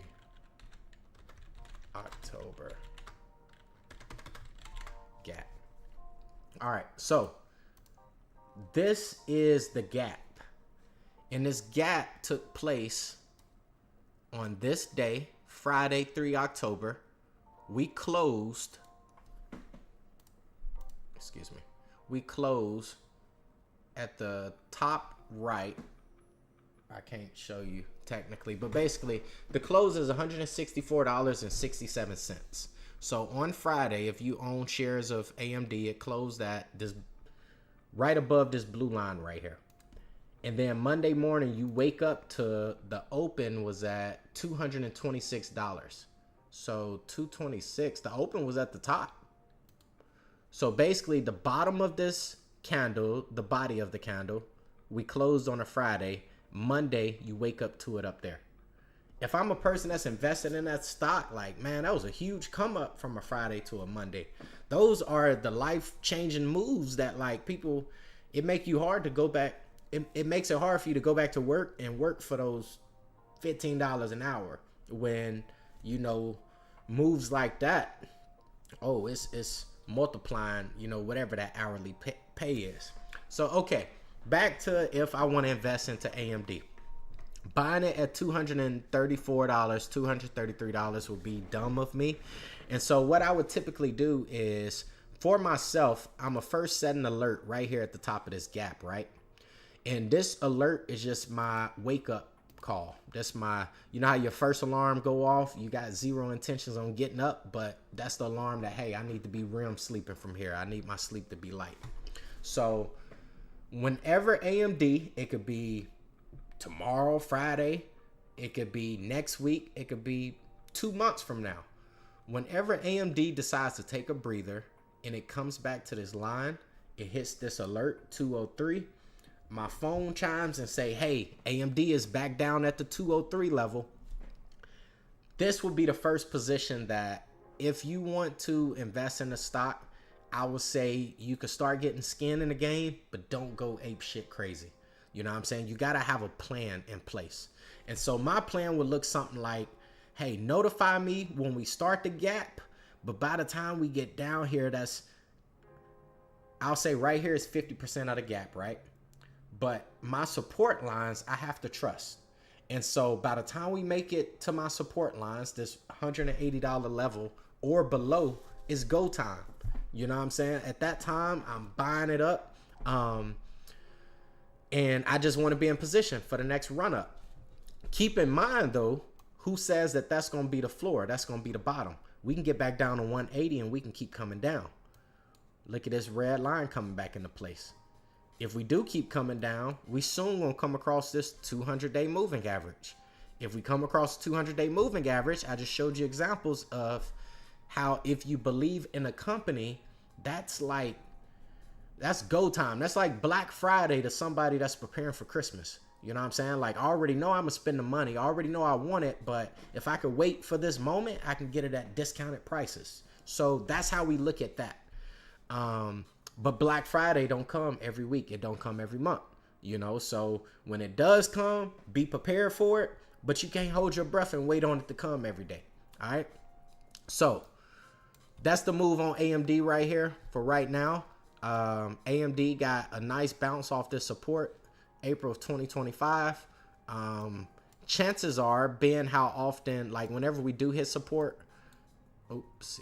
October gap. All right, so this is the gap, and this gap took place on this day, Friday, 3 October. We closed, excuse me, we closed at the top right. I can't show you technically, but basically the close is $164.67. So on Friday, if you own shares of AMD, it closed at this right above this blue line right here. And then Monday morning, you wake up to the open was at $226. So 226, the open was at the top. So basically the bottom of this candle, the body of the candle, we closed on a Friday. Monday, you wake up to it up there. If I'm a person that's invested in that stock, like, man, that was a huge come up from a Friday to a Monday. Those are the life-changing moves that, like, people, it make you hard to go back. It makes it hard for you to go back to work and work for those $15 an hour when, you know, moves like that, oh, it's multiplying, you know, whatever that hourly pay is. So, okay, back to if I want to invest into AMD. Buying it at $234, $233 would be dumb of me. And so what I would typically do is, for myself, I'm going to first set an alert right here at the top of this gap, right? And this alert is just my wake up call. That's my, you know how your first alarm go off, you got zero intentions on getting up, but that's the alarm that, hey, I need to be REM sleeping from here. I need my sleep to be light. So whenever AMD, it could be tomorrow, Friday, it could be next week, it could be 2 months from now. Whenever AMD decides to take a breather and it comes back to this line, it hits this alert 203. My phone chimes and say, hey, AMD is back down at the 203 level. This will be the first position that if you want to invest in a stock, I would say you could start getting skin in the game, but don't go ape shit crazy. You know what I'm saying? You got to have a plan in place. And so my plan would look something like, hey, notify me when we start the gap, but by the time we get down here, that's, I'll say right here is 50% of the gap, right? But my support lines, I have to trust. And so by the time we make it to my support lines, this $180 level or below is go time. You know what I'm saying? At that time, I'm buying it up. And I just want to be in position for the next run up. Keep in mind, though, who says that that's going to be the floor? That's going to be the bottom. We can get back down to 180 and we can keep coming down. Look at this red line coming back into place. If we do keep coming down, we soon going to come across this 200-day moving average. If we come across 200-day moving average, I just showed you examples of how if you believe in a company, that's go time. That's like Black Friday to somebody that's preparing for Christmas. You know what I'm saying? Like, I already know I'm going to spend the money. I already know I want it, but if I could wait for this moment, I can get it at discounted prices. So that's how we look at that. But Black Friday don't come every week. It don't come every month, you know? So when it does come, be prepared for it, but you can't hold your breath and wait on it to come every day. All right. So that's the move on AMD right here for right now. AMD got a nice bounce off this support, April of 2025. Chances are, being how often, like whenever we do hit support, oopsie.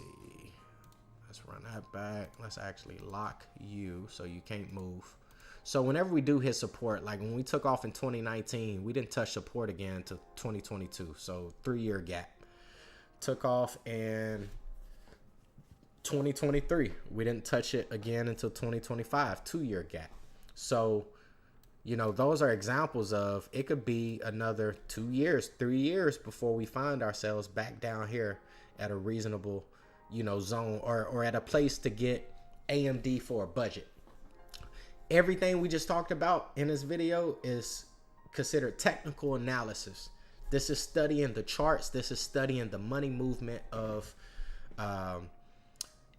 Let's run that back. Let's actually lock you so you can't move. So whenever we do hit support, like when we took off in 2019, we didn't touch support again until 2022. So 3-year gap. Took off in 2023. We didn't touch it again until 2025. 2-year gap. So, you know, those are examples of it could be another 2 years, 3 years before we find ourselves back down here at a reasonable, you know, zone or at a place to get AMD for a budget. Everything we just talked about in this video is considered technical analysis. This is studying the charts. This is studying the money movement of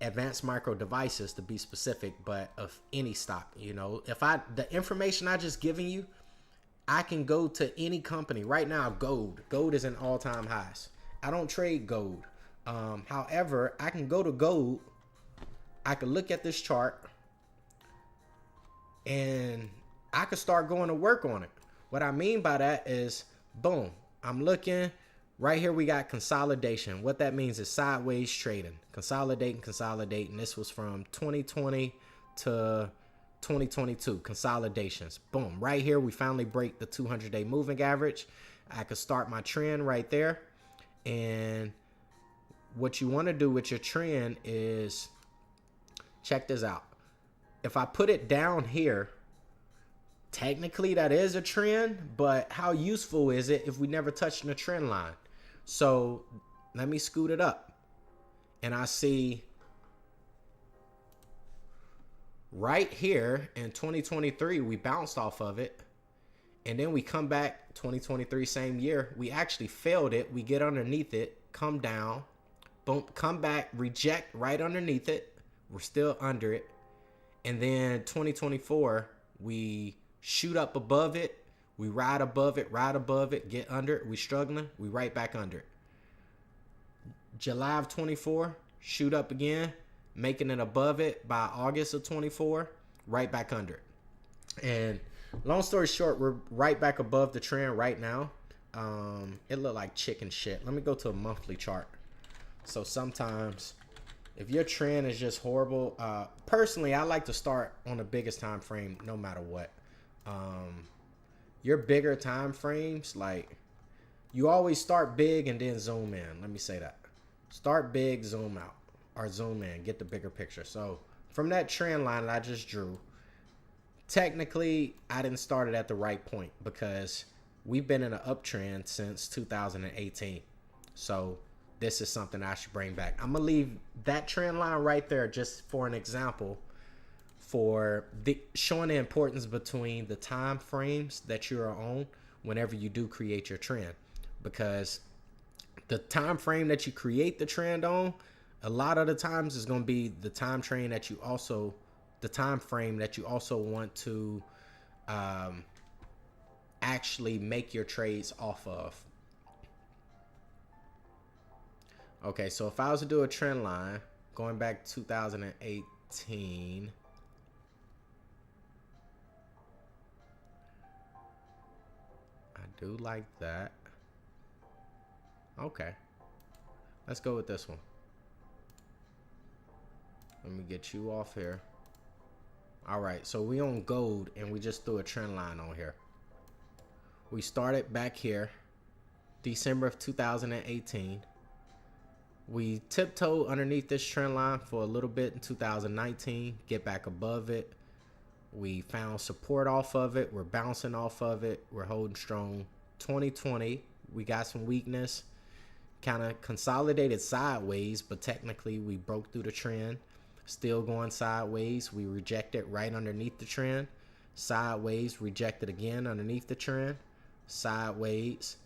Advanced Micro Devices to be specific, but of any stock. You know, if the information I just given you, I can go to any company right now. Gold is in all-time highs. I don't trade gold. However, I can go to gold. I can look at this chart and I could start going to work on it. What I mean by that is, boom, I'm looking right here. We got consolidation. What that means is sideways trading, consolidating. This was from 2020 to 2022, consolidations. Boom, right here we finally break the 200-day moving average. I could start my trend right there. And what you want to do with your trend is, check this out. If I put it down here, technically that is a trend, but how useful is it if we never touched the trend line? So let me scoot it up, and I see right here in 2023 we bounced off of it, and then we come back 2023, same year, we actually failed it. We get underneath it, come down, boom, come back, reject right underneath it. We're still under it. And then 2024, we shoot up above it. We ride above it, get under it. We struggling, we right back under it. July of 24, shoot up again, making it above it by August of 24, right back under it. And long story short, we're right back above the trend right now. It looked like chicken shit. Let me go to a monthly chart. So sometimes if your trend is just horrible, personally, I like to start on the biggest time frame no matter what. Your bigger time frames, like, you always start big and then zoom in. Let me say that. Start big, zoom out, or zoom in, get the bigger picture. So from that trend line that I just drew, technically I didn't start it at the right point because we've been in an uptrend since 2018. So this is something I should bring back. I'm gonna leave that trend line right there just for an example, for showing the importance between the time frames that you are on whenever you do create your trend. Because the time frame that you create the trend on, a lot of the times is going to be the time frame that you also want to actually make your trades off of. Okay, so if I was to do a trend line going back to 2018, I do like that. Okay, let's go with this one. Let me get you off here. All right, so we on gold and we just threw a trend line on here. We started back here, December of 2018. We tiptoed underneath this trend line for a little bit in 2019, get back above it. We found support off of it. We're bouncing off of it. We're holding strong. 2020, we got some weakness, kind of consolidated sideways, but technically we broke through the trend. Still going sideways. We rejected right underneath the trend. Sideways, rejected again underneath the trend. Sideways.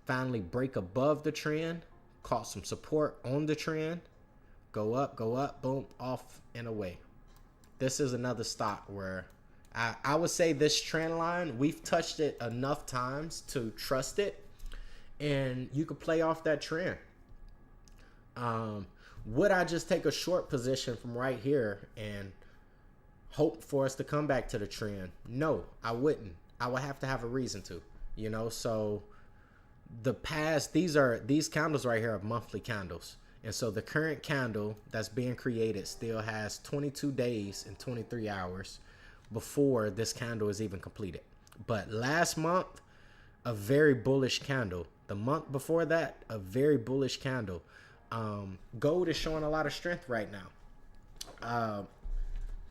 Finally break above the trend. Caught some support on the trend. Go up, boom, off and away. This is another stock where I would say this trend line, we've touched it enough times to trust it. And you could play off that trend. Would I just take a short position from right here and hope for us to come back to the trend? No, I wouldn't. I would have to have a reason to, you know. So the past, these candles right here are monthly candles. And so the current candle that's being created still has 22 days and 23 hours before this candle is even completed. But last month, a very bullish candle. The month before that, a very bullish candle. Gold is showing a lot of strength right now.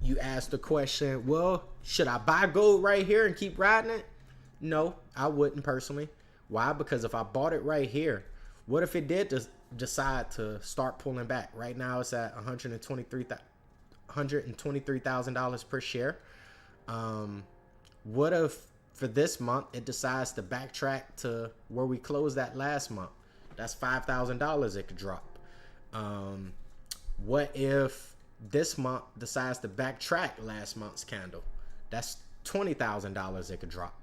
You asked the question, well, should I buy gold right here and keep riding it? No, I wouldn't personally. Why? Because if I bought it right here, what if it did decide to start pulling back? Right now it's at $123,000 per share. What if for this month it decides to backtrack to where we closed that last month? That's $5,000 it could drop. What if this month decides to backtrack last month's candle? That's $20,000 it could drop,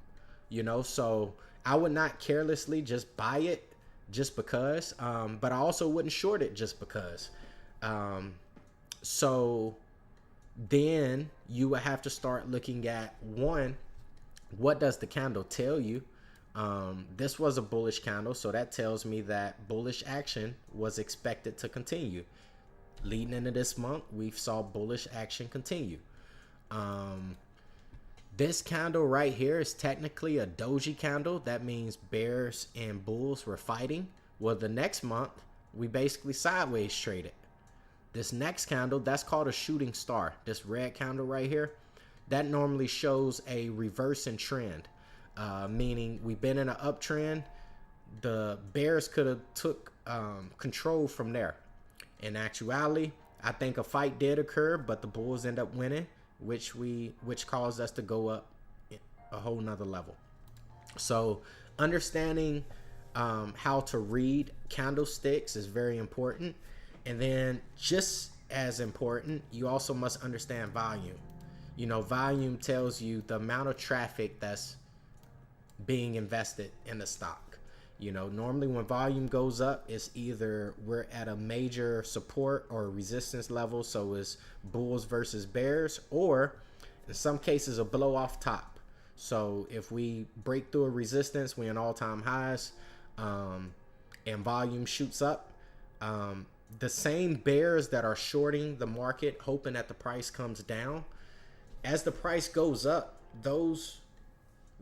you know? So I would not carelessly just buy it just because, but I also wouldn't short it just because. So then you would have to start looking at, one, what does the candle tell you? This was a bullish candle, so that tells me that bullish action was expected to continue. Leading into this month, we saw bullish action continue. This candle right here is technically a doji candle. That means bears and bulls were fighting. Well, the next month, we basically sideways traded. This next candle, that's called a shooting star. This red candle right here, that normally shows a reversing trend, meaning we've been in an uptrend. The bears could have took control from there. In actuality, I think a fight did occur, but the bulls end up winning, which caused us to go up a whole nother level. So understanding how to read candlesticks is very important. And then just as important, you also must understand volume. You know, volume tells you the amount of traffic that's being invested in the stock. You know, normally when volume goes up, it's either we're at a major support or resistance level, so it's bulls versus bears, or in some cases a blow off top. So if we break through a resistance, we're in all-time highs, and volume shoots up, the same bears that are shorting the market, hoping that the price comes down, as the price goes up, those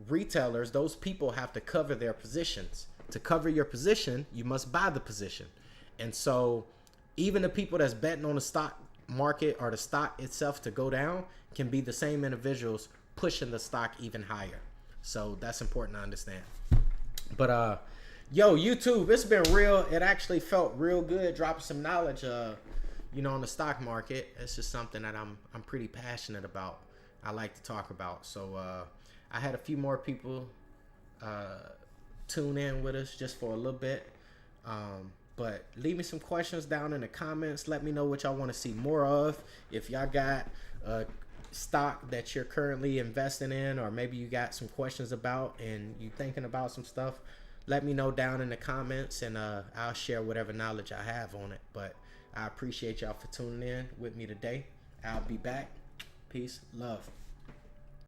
retailers, those people have to cover their positions. To cover your position, you must buy the position. And so even the people that's betting on the stock market or the stock itself to go down can be the same individuals pushing the stock even higher. So that's important to understand. But yo, YouTube, it's been real. It actually felt real good dropping some knowledge, you know, on the stock market. It's just something that I'm pretty passionate about. I like to talk about. So I had a few more people tune in with us just for a little bit. But leave me some questions down in the comments. Let me know what y'all want to see more of. If y'all got a stock that you're currently investing in, or maybe you got some questions about and you thinking about some stuff, let me know down in the comments, and I'll share whatever knowledge I have on it. But I appreciate y'all for tuning in with me today. I'll be back. Peace, love.